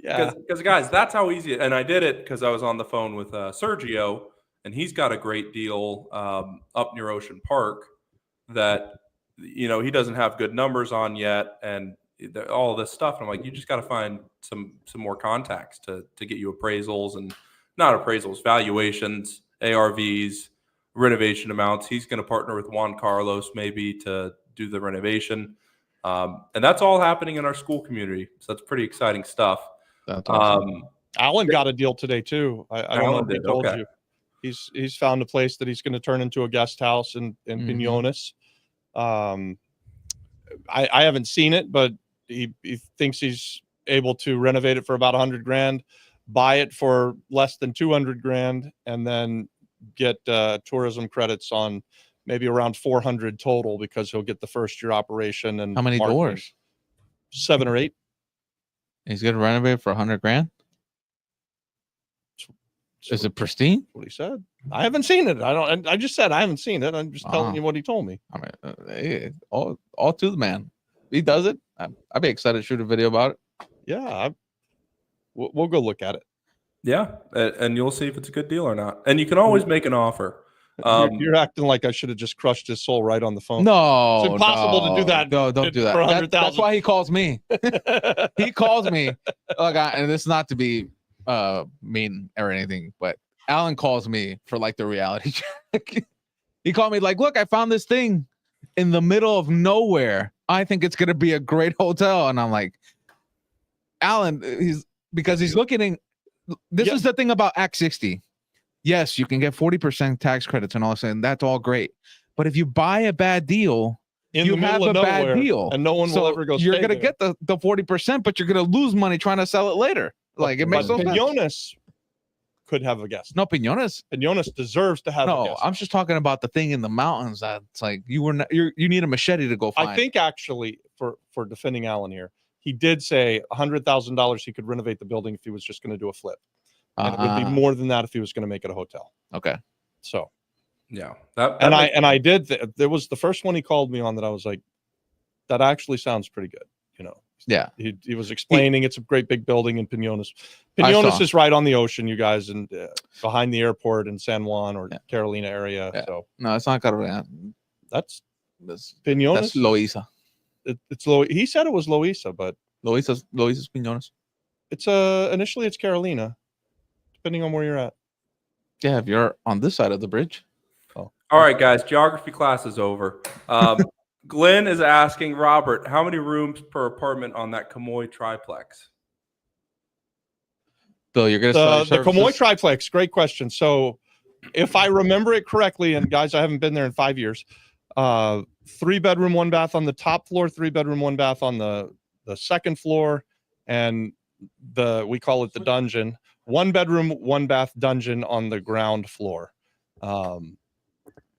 S3: Yeah.
S1: Because guys, that's how easy. And I did it because I was on the phone with Sergio, and he's got a great deal up near Ocean Park that he doesn't have good numbers on yet, and all this stuff. And I'm like, you just got to find some more contacts to get you appraisals, and not appraisals, valuations, ARVs, renovation amounts. He's going to partner with Juan Carlos maybe to do the renovation. And that's all happening in our school community. So that's pretty exciting stuff.
S4: That's awesome.
S3: Alan got a deal today too. I don't know if he told you. He's found a place that he's going to turn into a guest house in Piñones. I haven't seen it, but he thinks he's able to renovate it for about 100 grand, buy it for less than 200 grand, and then get tourism credits on maybe around 400 total, because he'll get the first year operation. And
S4: how many doors?
S3: 7 or 8.
S4: He's going to renovate for 100 grand. Is it pristine?
S3: What he said. I haven't seen it. I just said I haven't seen it. I'm just telling you what he told me.
S4: I mean, all to the man. He does it. I'd be excited to shoot a video about it.
S3: Yeah, we'll go look at it.
S1: Yeah, and you'll see if it's a good deal or not. And you can always make an offer.
S3: You're acting like I should have just crushed his soul right on the phone.
S4: No,
S3: it's impossible to do that.
S4: No, don't do that. That's why he calls me. He calls me. Look, and it's not to be mean or anything, but Alan calls me for like the reality check. He called me like, look, I found this thing in the middle of nowhere. I think it's gonna be a great hotel. And I'm like, Alan, he's looking in. This is the thing about Act 60. Yes, you can get 40% tax credits and all that, and that's all great. But if you buy a bad deal, you have a bad deal,
S3: and no one will ever go.
S4: You're gonna get the 40%, but you're gonna lose money trying to sell it later. Like it makes no sense.
S3: Piñones could have a guest.
S4: No, Piñones
S3: deserves to have a guest.
S4: I'm just talking about the thing in the mountains that's like you need a machete to go find.
S3: I think actually for defending Alan here, he did say $100,000 he could renovate the building if he was just going to do a flip. And it would be more than that if he was going to make it a hotel.
S4: Okay.
S3: So,
S1: yeah.
S3: I did. There was the first one he called me on that I was like, that actually sounds pretty good.
S4: Yeah.
S3: He was explaining it's a great big building in Piñones. Piñones is right on the ocean, you guys, and behind the airport in San Juan or Carolina area. Yeah. So
S4: no, it's not Carolina.
S3: That's Piñones.
S4: That's Loíza.
S3: It's He said it was Loíza, but
S4: Luis's Piñones.
S2: It's initially it's Carolina, depending on where you're at.
S4: Yeah, if you're on this side of the bridge.
S1: All right, guys, geography class is over. Glenn is asking Robert, how many rooms per apartment on that Kamoy triplex?
S4: Bill, you're gonna start
S2: The
S4: your
S2: Kamoy
S4: services?
S2: triplex, great question. So if I remember it correctly, and guys, I haven't been there in 5 years, 3-bedroom, 1 bath on the top floor, 3-bedroom, 1 bath on the second floor, and we call it the dungeon, 1-bedroom, 1 bath dungeon on the ground floor.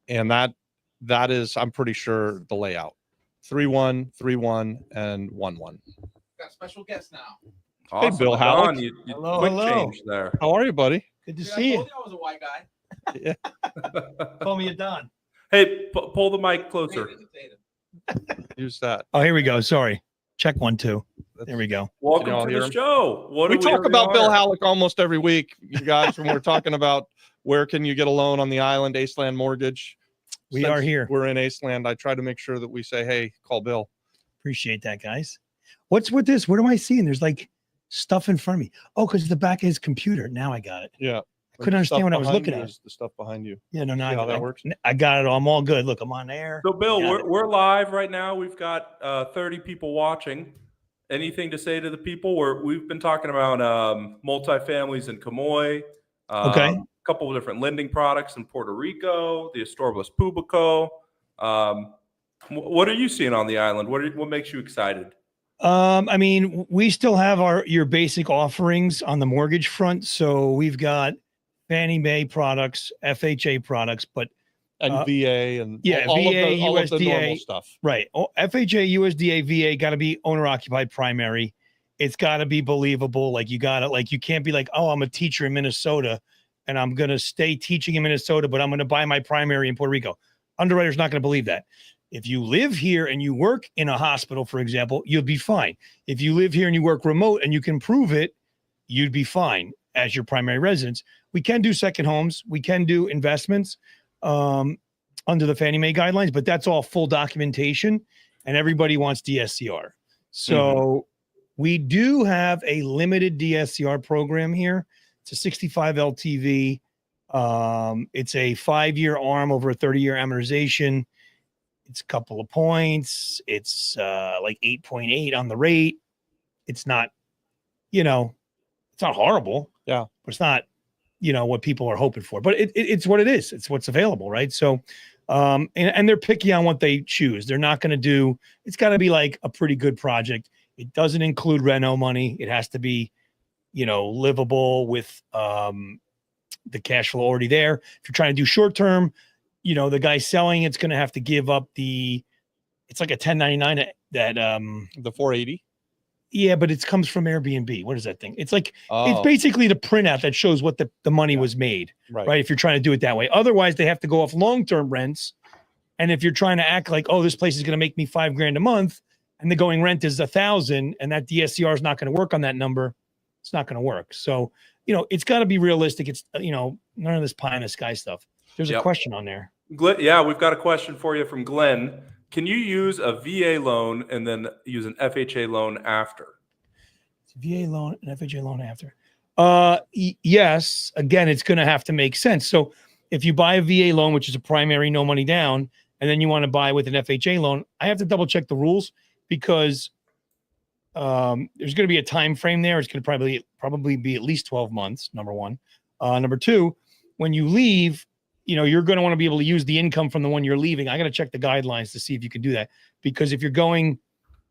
S2: And that is, I'm pretty sure, the layout. 3-1, 3-1, and 1-1.
S4: Got a special guest now.
S1: Awesome.
S2: Bill
S1: Don,
S2: Halleck.
S1: you
S5: Hello,
S1: quick
S5: hello.
S1: change there.
S2: How are you, buddy?
S5: Good to
S4: Dude, I
S5: see
S4: told
S5: you.
S4: I was a white guy.
S5: Call me a Don.
S1: Hey, pull the mic closer.
S2: Use that.
S5: Oh, here we go. Sorry. Check 1, 2. There we go.
S1: Welcome
S2: Can y'all
S1: to
S2: hear
S1: the
S2: him?
S1: show. What
S2: We
S1: do
S2: talk
S1: have the
S2: about Bill
S1: honor?
S2: Halleck almost every week, you guys, when we're talking about where can you get a loan on the island, Aceland Mortgage.
S5: We are here.
S2: We're in Aceland. I try to make sure that we say, hey, call Bill.
S5: Appreciate that, guys. What's with this? What am I seeing? There's like stuff in front of me. Oh, because the back of his computer. Now I got it.
S2: Yeah.
S5: I couldn't understand what I was looking at.
S2: The stuff behind you.
S5: Yeah, no,
S2: See how that works?
S5: I got it all. I'm all good. Look, I'm on air.
S1: So, Bill,
S5: Got it.
S1: we're live right now. We've got 30 people watching. Anything to say to the people? We've been talking about multifamilies in Kamoy.
S5: Okay.
S1: A couple of different lending products in Puerto Rico, the Estorbo's Pubico. What are you seeing on the island? What makes you excited?
S5: I mean, we still have your basic offerings on the mortgage front. So we've got Fannie Mae products, FHA products, but
S2: And VA and
S5: yeah,
S2: all
S5: VA,
S2: of the normal
S5: USDA.
S2: stuff.
S5: right. Oh, FHA, USDA, VA got to be owner occupied primary. It's got to be believable. Like you can't be like, oh, I'm a teacher in Minnesota and I'm going to stay teaching in Minnesota, but I'm going to buy my primary in Puerto Rico. Underwriter's not going to believe that. If you live here and you work in a hospital, for example, you'll be fine. If you live here and you work remote and you can prove it, you'd be fine as your primary residence. We can do second homes. We can do investments under the Fannie Mae guidelines, but that's all full documentation and everybody wants DSCR. So we do have a limited DSCR program here. It's a 65 LTV. It's a 5-year ARM over a 30-year amortization. It's a couple of points. It's like 8.8 on the rate. It's not, it's not horrible.
S2: Yeah.
S5: But it's not, what people are hoping for. But it's what it is. It's what's available, right? So, and they're picky on what they choose. They're not going to do, it's got to be like a pretty good project. It doesn't include reno money. It has to be, livable with the cash flow already there. If you're trying to do short term, the guy selling it's going to have to give up it's like a 1099 that
S2: The 480.
S5: yeah, but it comes from Airbnb. What is that thing? It's like it's
S2: Oh,
S5: basically the printout that shows what the money was made, right? If you're trying to do it that way. Otherwise, they have to go off long-term rents. And if you're trying to act like, oh, this place is going to make me $5,000 a month and the going rent is $1,000 and that DSCR is not going to work on that number, it's not going to work. So, it's got to be realistic. It's, none of this pie in the sky stuff. There's a question on there.
S1: Glenn, yeah, we've got a question for you from Glenn. Can you use a VA loan and then use an FHA loan after?
S5: VA loan and FHA loan after. Yes. Again, it's going to have to make sense. So if you buy a VA loan, which is a primary, no money down, and then you want to buy with an FHA loan, I have to double check the rules because there's going to be a time frame there. It's going to probably be at least 12 months. Number one. Number two, when you leave, you're going to want to be able to use the income from the one you're leaving. I got to check the guidelines to see if you can do that. Because if you're going,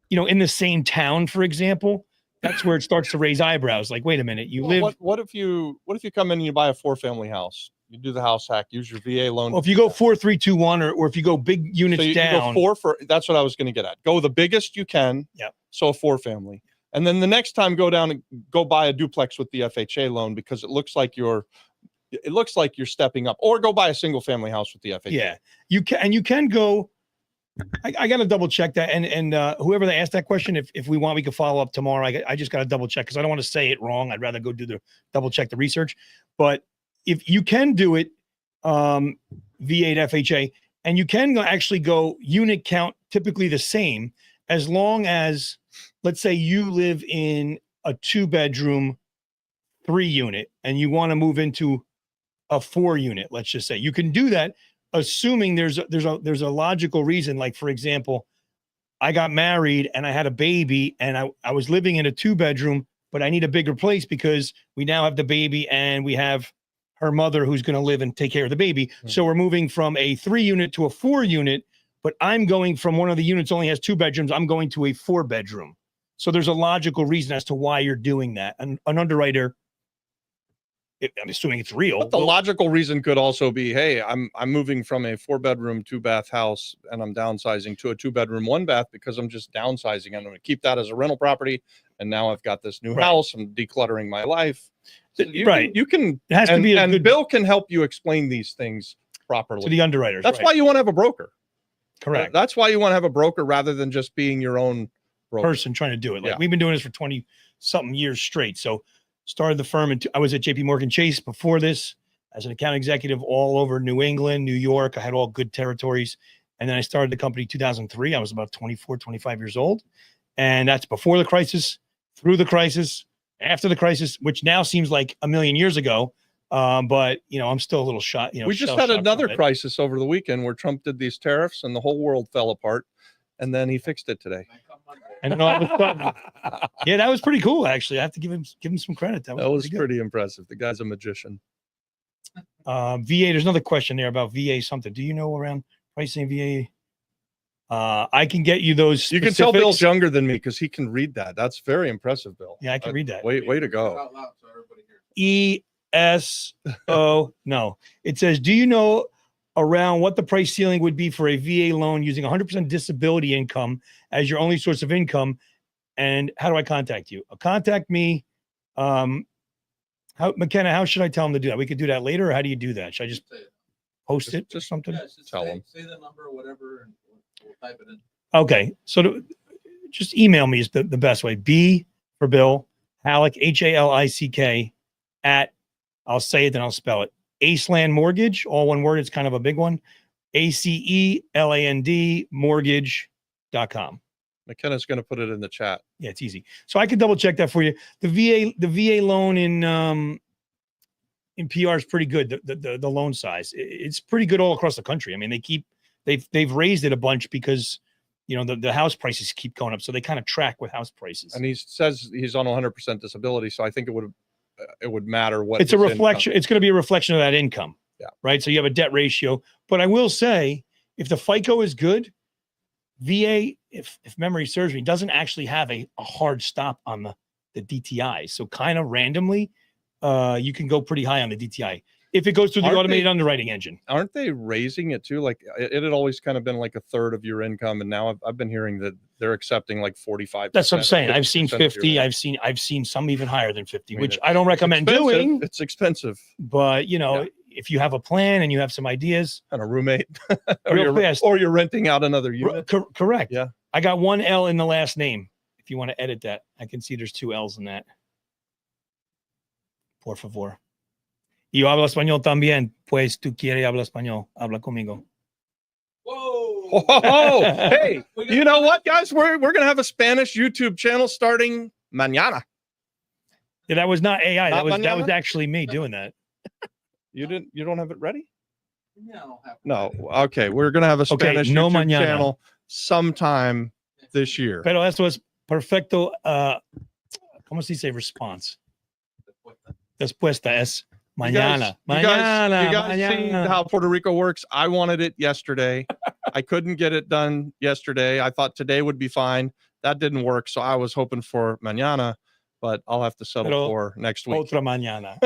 S5: in the same town, for example, that's where it starts to raise eyebrows. Like, wait a minute, you live.
S2: What if you come in and you buy a 4-family house? You do the house hack, use your VA loan.
S5: Well, if you go 4, 3, 2, 1, or if you go big units
S2: so you
S5: down,
S2: go 4 that's what I was going to get at. Go the biggest you can.
S5: Yeah.
S2: So a 4-family. And then the next time go down and go buy a duplex with the FHA loan because it looks like you're stepping up, or go buy a single family house with the FHA.
S5: yeah, you can go. I got to double check that. And whoever they asked that question, if we want, we can follow up tomorrow. I just got to double check because I don't want to say it wrong. I'd rather go double check the research. But if you can do it, VA to FHA, and you can actually go unit count, typically the same, as long as let's say you live in a 2-bedroom, 3-unit, and you want to move into a 4-unit, let's just say. You can do that, assuming there's a logical reason. Like, for example, I got married and I had a baby, and I was living in a 2-bedroom, but I need a bigger place because we now have the baby and we have her mother who's going to live and take care of the baby. So we're moving from a 3-unit to a 4-unit, but I'm going from one of the units only has 2 bedrooms. I'm going to a 4-bedroom. So there's a logical reason as to why you're doing that. And an underwriter, I'm assuming it's real.
S2: But the logical reason could also be, hey, I'm moving from a 4-bedroom, 2-bath house, and I'm downsizing to a 2-bedroom, 1-bath because I'm just downsizing. I'm going to keep that as a rental property, and now I've got this new house. I'm decluttering my life. So you can. It has to be. And Bill can help you explain these things properly
S5: to the underwriters.
S2: That's why you want to have a broker.
S5: Correct.
S2: That's why you want to have a broker rather than just being your own
S5: person trying to do it. Like we've been doing this for 20 something years straight. So started the firm, and I was at JP Morgan Chase before this as an account executive all over New England, New York. I had all good territories. And then I started the company in 2003. I was about 24, 25 years old. And that's before the crisis, through the crisis, after the crisis, which now seems like a million years ago. But, I'm still a little shot.
S2: We just had another crisis over the weekend where Trump did these tariffs and the whole world fell apart. And then he fixed it today.
S5: And then all of a sudden, yeah, that was pretty cool. Actually, I have to give him some credit.
S2: That was pretty impressive. The guy's a magician.
S5: VA. There's another question there about VA something. Do you know around pricing VA? I can get you those.
S2: You can tell Bill's younger than me because he can read that. That's very impressive, Bill.
S5: Yeah, I can read that.
S2: Way to go.
S5: ESO. No, it says, do you know around what the price ceiling would be for a VA loan using 100% disability income as your only source of income? And how do I contact you? Contact me. McKenna, how should I tell them to do that? We could do that later, or how do you do that? Should I just post it? Just something?
S6: Yeah,
S2: tell them.
S6: Say the number or whatever, and we'll type it in.
S5: Okay. So just email me is the best way. B for Bill, Halick, HALICK at, I'll say it, then I'll spell it. Aceland Mortgage, all one word. It's kind of a big one. ACELAND mortgage.com.
S2: McKenna's going to put it in the chat.
S5: Yeah, it's easy. So I could double check that for you. The VA loan in PR is pretty good. The loan size, it's pretty good all across the country. I mean, they've raised it a bunch because the house prices keep going up, so they kind of track with house prices.
S2: And he says he's on 100% disability, so I think it would matter what
S5: it's a reflection. It's going to be a reflection of that income.
S2: Yeah.
S5: Right. So you have a debt ratio, but I will say, if the FICO is good, VA, if memory serves me, doesn't actually have a hard stop on the DTI. So kind of randomly, you can go pretty high on the DTI if it goes through the automated underwriting engine.
S2: Aren't they raising it too? Like it had always kind of been like a third of your income, and now I've been hearing that they're accepting like 45%.
S5: That's what I'm saying. I've seen 50. I've seen some even higher than 50, which I don't recommend doing.
S2: It's expensive,
S5: but if you have a plan and you have some ideas
S2: and a roommate,
S5: or
S2: you're renting out another unit.
S5: Correct.
S2: Yeah.
S5: I got one L in the last name. If you want to edit that, I can see there's 2 L's in that. Por favor. Yo hablo español también. Pues tú quieres hablar español. Habla conmigo.
S2: Whoa. Oh, hey, you know what, guys? We're going to have a Spanish YouTube channel starting mañana.
S5: Yeah, that was not AI. That was actually me doing that.
S2: You don't have it ready?
S6: Yeah, I don't have it.
S2: No. Okay. We're going to have a Spanish YouTube channel sometime this year.
S5: Pero eso es perfecto. ¿Cómo se dice response? Respuesta es mañana.
S2: You guys see how Puerto Rico works? I wanted it yesterday. I couldn't get it done yesterday. I thought today would be fine. That didn't work. So I was hoping for mañana, but I'll have to settle for next week.
S5: Otra mañana.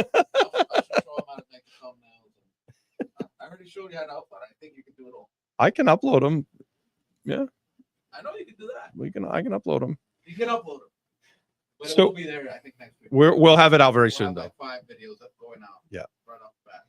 S6: I already showed you how to upload. I think you can do it all.
S2: I can upload them. Yeah.
S6: I know you can do that.
S2: I can upload them.
S6: You can upload them. But
S5: So
S6: it will be there, I think, next week.
S2: We'll have it out very soon, though.
S6: Like 5 videos going out.
S2: Yeah.
S6: Right off the bat.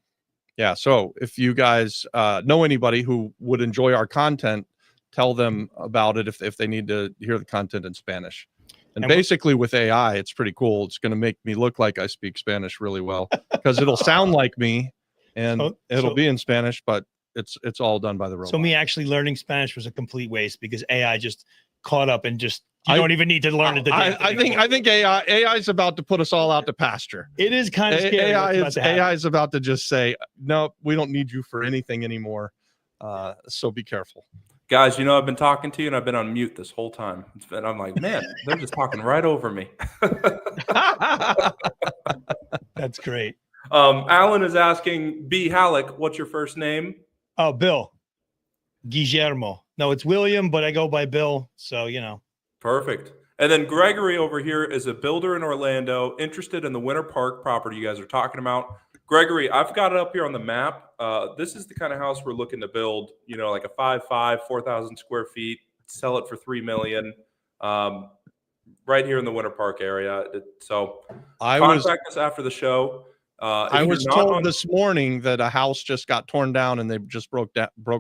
S2: Yeah. So if you guys know anybody who would enjoy our content, tell them about it if they need to hear the content in Spanish. And basically with AI, it's pretty cool. It's going to make me look like I speak Spanish really well because it'll sound like me and it'll be in Spanish, but it's all done by the robot.
S5: So me actually learning Spanish was a complete waste because AI just caught up and just You don't even need to learn it.
S3: I think AI is about to put us all out to pasture.
S5: It is kind of scary.
S3: AI is about to just say, no, we don't need you for anything anymore. So be careful.
S1: Guys, I've been talking to you and I've been on mute this whole time. And I'm like, man, they're just talking right over me.
S5: That's great.
S1: Alan is asking, B. Halleck, what's your first name?
S5: Oh, Bill. Guillermo. No, it's William, but I go by Bill. So,
S1: Perfect. And then Gregory over here is a builder in Orlando, interested in the Winter Park property you guys are talking about. Gregory, I've got it up here on the map. This is the kind of house we're looking to build, like a 5.5, 4,000 square feet, sell it for $3 million, right here in the Winter Park area. So contact us after the show.
S3: I was told this morning that a house just got torn down and they just broke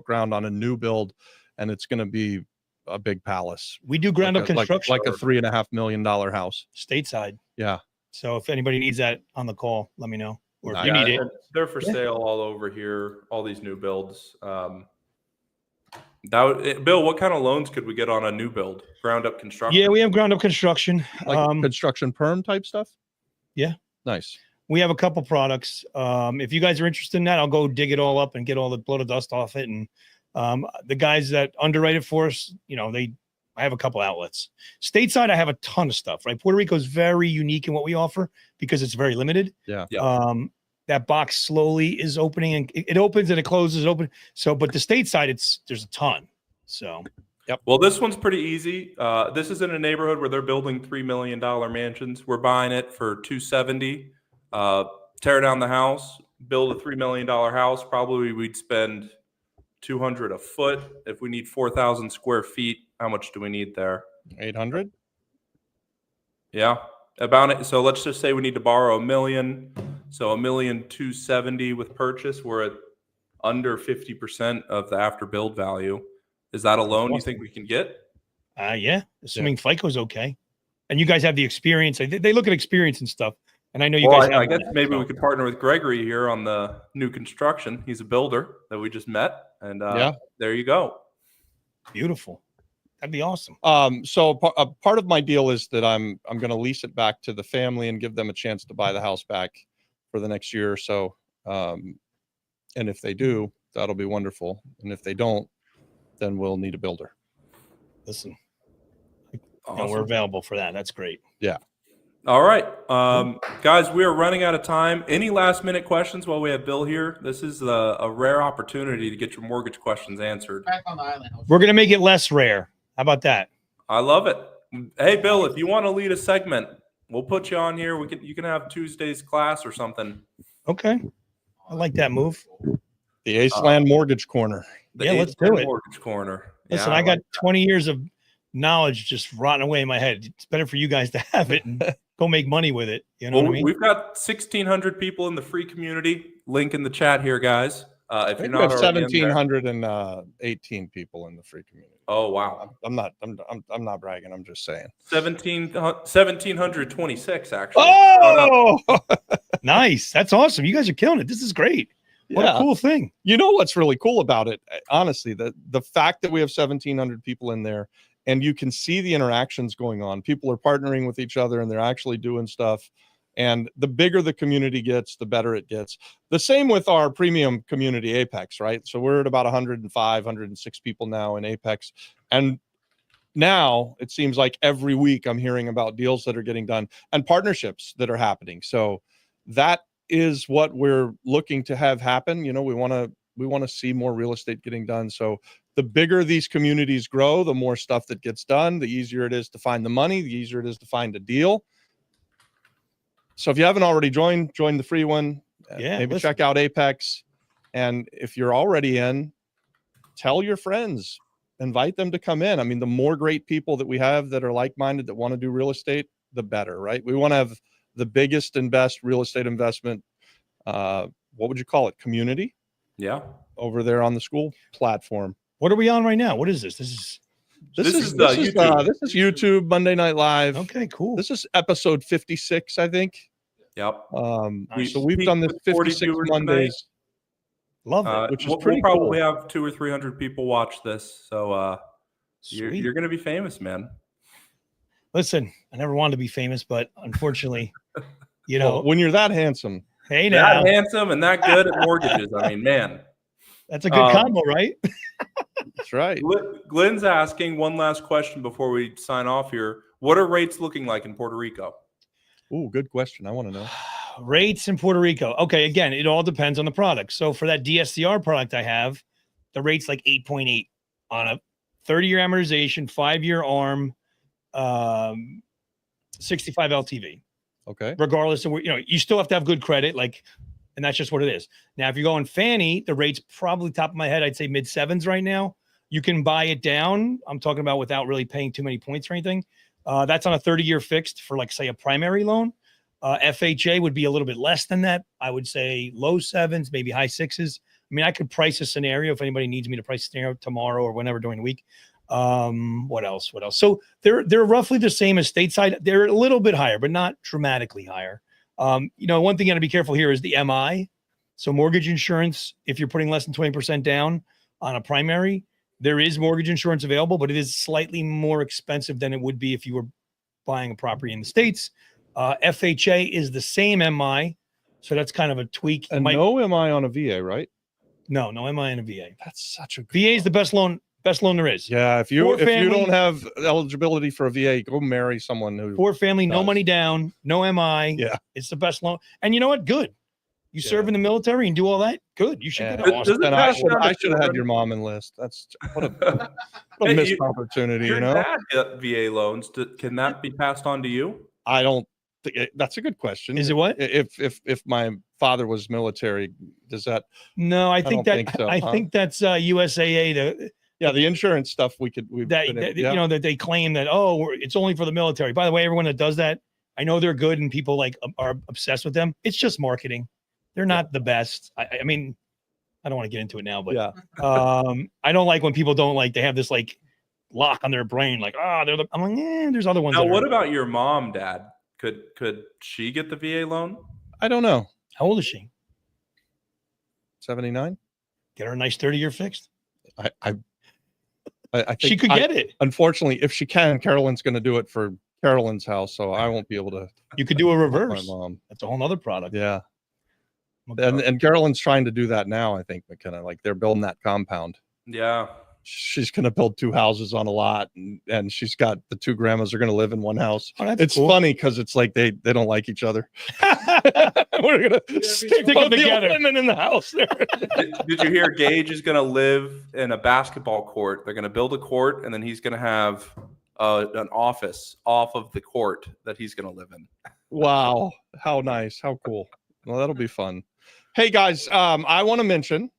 S3: ground on a new build, and it's going to be a big palace.
S5: We do ground up construction,
S3: like a $3.5 million house
S5: stateside.
S3: Yeah.
S5: So if anybody needs that on the call, let me know. Or if you need it,
S1: they're for sale all over here. All these new builds. Bill, what kind of loans could we get on a new build? Ground up construction?
S5: Yeah, we have ground up construction,
S3: like construction perm type stuff.
S5: Yeah,
S3: nice.
S5: We have a couple products. If you guys are interested in that, I'll go dig it all up and get all the blow the dust off it. And the guys that underwrite it for us, I have a couple outlets. Stateside, I have a ton of stuff, right? Puerto Rico is very unique in what we offer because it's very limited.
S3: Yeah.
S5: That box slowly is opening, and it opens and it closes, open. So, but the stateside, there's a ton. So,
S1: yep. Well, this one's pretty easy. This is in a neighborhood where they're building $3 million mansions. We're buying it for $270. Tear down the house, build a $3 million house. Probably we'd spend $200 a foot. If we need 4,000 square feet, how much do we need there?
S3: 800.
S1: Yeah, about it. So let's just say we need to borrow $1 million. So $1,270,000 with purchase. We're at under 50% of the after build value. Is that a loan you think we can get?
S5: Yeah, assuming FICO's okay. And you guys have the experience. They look at experience and stuff. And I know you guys have.
S1: I guess maybe we could partner with Gregory here on the new construction. He's a builder that we just met. And there you go.
S5: Beautiful. That'd be awesome.
S3: So part of my deal is that I'm going to lease it back to the family and give them a chance to buy the house back for the next year or so. And if they do, that'll be wonderful. And if they don't, then we'll need a builder.
S5: Listen, awesome. We're available for that. That's great.
S3: Yeah.
S1: All right. Guys, we are running out of time. Any last minute questions while we have Bill here? This is a rare opportunity to get your mortgage questions answered.
S6: Back on the island.
S5: We're going to make it less rare. How about that?
S1: I love it. Hey, Bill, if you want to lead a segment, we'll put you on here. You can have Tuesday's class or something.
S5: Okay. I like that move.
S3: The Aceland Mortgage Corner.
S5: Let's do it.
S1: Mortgage Corner.
S5: Listen, I got 20 years of knowledge just rotting away in my head. It's better for you guys to have it and go make money with it. You know what I mean?
S1: We've got 1,600 people in the free community. Link in the chat here, guys. If you're not
S3: 1,718 people in the free community.
S1: Oh wow!
S3: I'm not bragging. I'm just saying.
S1: 1,726 actually.
S5: Oh, nice! That's awesome. You guys are killing it. This is great. What a cool thing.
S3: You know what's really cool about it? Honestly, the fact that we have 1,700 people in there, and you can see the interactions going on. People are partnering with each other, and they're actually doing stuff. And the bigger the community gets, the better it gets. The same with our premium community, Apex, right? So we're at about 105, 106 people now in Apex. And now it seems like every week I'm hearing about deals that are getting done and partnerships that are happening. So that is what we're looking to have happen. You know, we want to see more real estate getting done. So the bigger these communities grow, the more stuff that gets done, the easier it is to find the money, the easier it is to find a deal. So if you haven't already joined the free one. Maybe check out Apex. And if you're already in, tell your friends, invite them to come in. I mean, the more great people that we have that are like-minded, that want to do real estate, the better, right? We want to have the biggest and best real estate investment. What would you call it? Community?
S1: Yeah.
S3: Over there on the school platform.
S5: What are we on right now? What is this? This is
S3: YouTube Monday Night Live.
S5: Okay, cool.
S3: This is episode 56, I think.
S1: Yep.
S3: So we've done this 56 Mondays.
S5: Love it.
S3: Which is
S1: we'll probably have 200 or 300 people watch this. So you're going to be famous, man.
S5: Listen, I never wanted to be famous, but unfortunately, you know,
S2: Well, when you're that handsome,
S5: hey now,
S1: That handsome and that good at mortgages. I mean, man.
S5: that's a good combo, right?
S2: that's right.
S1: Glenn's asking one last question before we sign off here. What are rates looking like in Puerto Rico?
S2: Oh, good question. I want to know.
S5: Rates in Puerto Rico. Okay, again, it all depends on the product. So for that DSCR product I have, the rate's like 8.8 on a 30-year amortization, 5-year ARM, 65 LTV.
S2: Okay.
S5: Regardless of where, you know, you still have to have good credit, like, and that's just what it is. Now, if you're going Fannie, the rate's probably top of my head, I'd say mid sevens right now. You can buy it down. I'm talking about without really paying too many points or anything. That's on a 30-year fixed for, like, say, a primary loan. FHA would be a little bit less than that. I would say low sevens, maybe high sixes. I mean, I could price a scenario if anybody needs me to price a scenario tomorrow or whenever during the week. What else? So they're roughly the same as stateside. They're a little bit higher, but not dramatically higher. You know, one thing you got to be careful here is the MI. So mortgage insurance, if you're putting less than 20% down on a primary, there is mortgage insurance available, but it is slightly more expensive than it would be if you were buying a property in the States. FHA is the same MI. So that's kind of a tweak.
S2: And no MI on a VA, right?
S5: No MI in a VA.
S2: That's such a good
S5: VA is the best loan there is.
S2: Yeah, if you
S5: family,
S2: don't have eligibility for a VA, go marry someone who
S5: poor family, no money down, no MI.
S2: Yeah,
S5: it's the best loan. And you know what? Good. You serve in the military and do all that. Good. You should.
S2: Then I should have had your mom enlist. That's what a missed opportunity.
S1: Your
S2: You know,
S1: dad got VA loans. Can that be passed on to you?
S2: I don't. That's a good question.
S5: Is it what?
S2: If my father was military, does that?
S5: No, I think
S2: think so,
S5: I think that's USAA.
S2: The insurance stuff you
S5: know, that they claim that, it's only for the military. By the way, everyone that does that, I know they're good and people like are obsessed with them. It's just marketing. They're not the best. I mean, I don't want to get into it now, but I don't like when people don't like, they have this like lock on their brain, like, I'm like, there's other ones.
S1: Now, what about your mom, Dad? Could she get the VA loan?
S2: I don't know.
S5: How old is she?
S2: 79.
S5: Get her a nice 30-year fixed.
S2: I think
S5: she could get it.
S2: Unfortunately, if she can, Carolyn's going to do it for Carolyn's house, so I won't be able to.
S5: You could do a reverse.
S2: My mom.
S5: That's a whole nother product.
S2: Yeah. And Carolyn's trying to do that now, I think, McKenna. Like they're building that compound.
S1: Yeah.
S2: She's going to build 2 houses on a lot, and she's got the 2 grandmas are going to live in one house.
S5: It's
S2: cool. Funny because it's like they don't like each other. We're going to stick them together. Women in the house.
S1: Did you hear Gage is going to live in a basketball court? They're going to build a court, and then he's going to have an office off of the court that he's going to live in.
S2: Wow. How nice. How cool. Well, that'll be fun. Hey, guys, I want to mention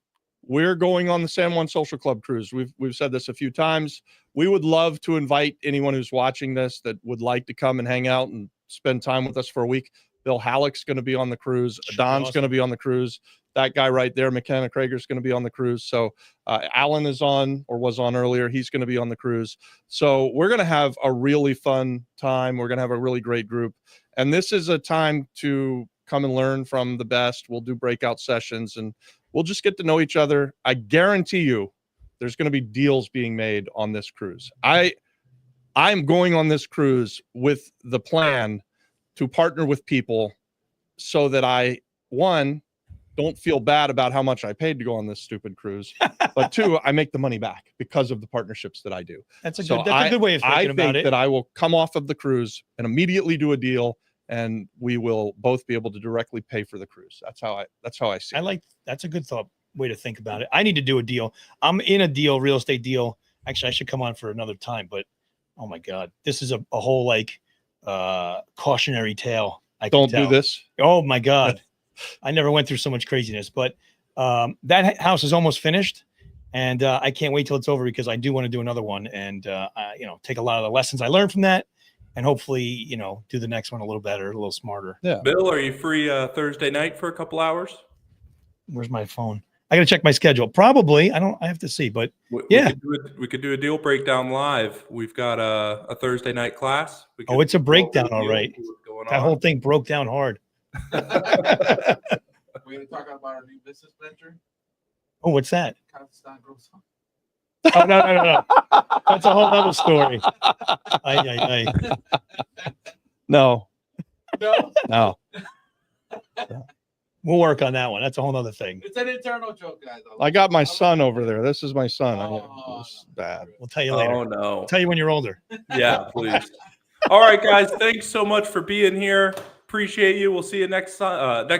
S2: we're going on the San Juan Social Club cruise. We've said this a few times. We would love to invite anyone who's watching this that would like to come and hang out and spend time with us for a week. Bill Halleck's going to be on the cruise. Don's going to be on the cruise. That guy right there, McKenna Krager's going to be on the cruise. So Alan is on or was on earlier. He's going to be on the cruise. So we're going to have a really fun time. We're going to have a really great group. And this is a time to come and learn from the best. We'll do breakout sessions and we'll just get to know each other. I guarantee you there's going to be deals being made on this cruise. I'm going on this cruise with the plan to partner with people so that I, 1, don't feel bad about how much I paid to go on this stupid cruise, but 2, I make the money back because of the partnerships that I do.
S5: That's a good way of thinking about it.
S2: I think that I will come off of the cruise and immediately do a deal, and we will both be able to directly pay for the cruise. That's how I see it.
S5: That's a good way to think about it. I need to do a deal. I'm in a deal, real estate deal. Actually, I should come on for another time, but oh my God, this is a whole like cautionary tale.
S2: Don't do this.
S5: Oh my God. I never went through so much craziness, but that house is almost finished, and I can't wait till it's over because I do want to do another one and take a lot of the lessons I learned from that, and hopefully do the next one a little better, a little smarter.
S2: Yeah.
S1: Bill, are you free Thursday night for a couple hours?
S5: Where's my phone? I got to check my schedule. Probably. I have to see, but yeah,
S1: we could do a deal breakdown live. We've got a Thursday night class.
S5: It's a breakdown, all right. That whole thing broke down hard.
S6: We're going to talk about our new business venture.
S5: Oh, what's that? Oh, no. That's a whole other story.
S3: No,
S4: No,
S3: no.
S5: We'll work on that one. That's a whole other thing.
S6: It's an internal joke, guys.
S3: I got my son over there. This is my son.
S6: Oh,
S3: This is bad.
S5: We'll tell you later.
S1: Oh no.
S5: Tell you when you're older.
S1: Yeah, please. All right, guys. Thanks so much for being here. Appreciate you. We'll see you next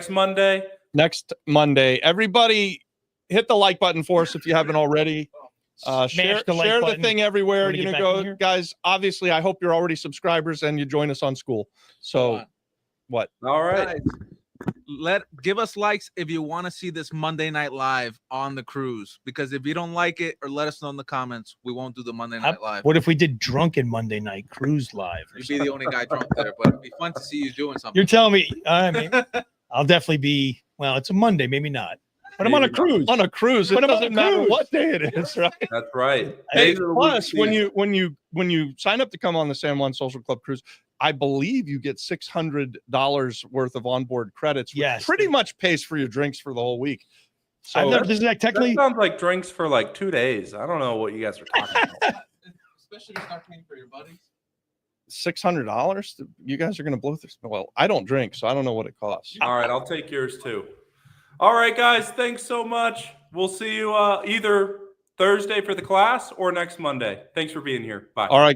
S1: Monday.
S3: Next Monday, everybody hit the like button for us if you haven't already. Share
S5: the like
S3: the
S5: button.
S3: thing everywhere.
S5: Wanna
S3: You
S5: get
S3: know,
S5: back
S3: go
S5: in here?
S3: guys. Obviously, I hope you're already subscribers and you join us on school. So, what?
S1: All right.
S4: Guys, give us likes if you want to see this Monday Night Live on the cruise. Because if you don't like it, or let us know in the comments, we won't do the Monday Night Live.
S5: What if we did Drunken Monday Night Cruise Live? Or
S4: You'd be the only guy drunk there, but it'd be fun to see you doing something.
S5: You're telling me? I mean, I'll definitely be. Well, it's a Monday, maybe not. But I'm on a
S1: Maybe not.
S5: cruise.
S3: On a cruise. It
S5: But I'm on
S3: doesn't
S5: a
S3: matter
S5: cruise.
S3: what day it is, right?
S1: That's right.
S3: Hey,
S1: Days of the
S3: plus,
S1: week,
S3: when you sign up to come on the San Juan Social Club cruise, I believe you get $600 worth of onboard credits. Which
S5: Yes.
S3: pretty much pays for your drinks for the whole week. So
S5: This is like
S1: that
S5: technically.
S1: sounds like drinks for like 2 days. I don't know what you guys are talking about.
S6: Especially if you start paying for your buddies.
S3: $600, you guys are going to blow through. Well, I don't drink, so I don't know what it costs.
S1: All right, I'll take yours too. All right, guys, thanks so much. We'll see you either Thursday for the class or next Monday. Thanks for being here. Bye.
S3: All right.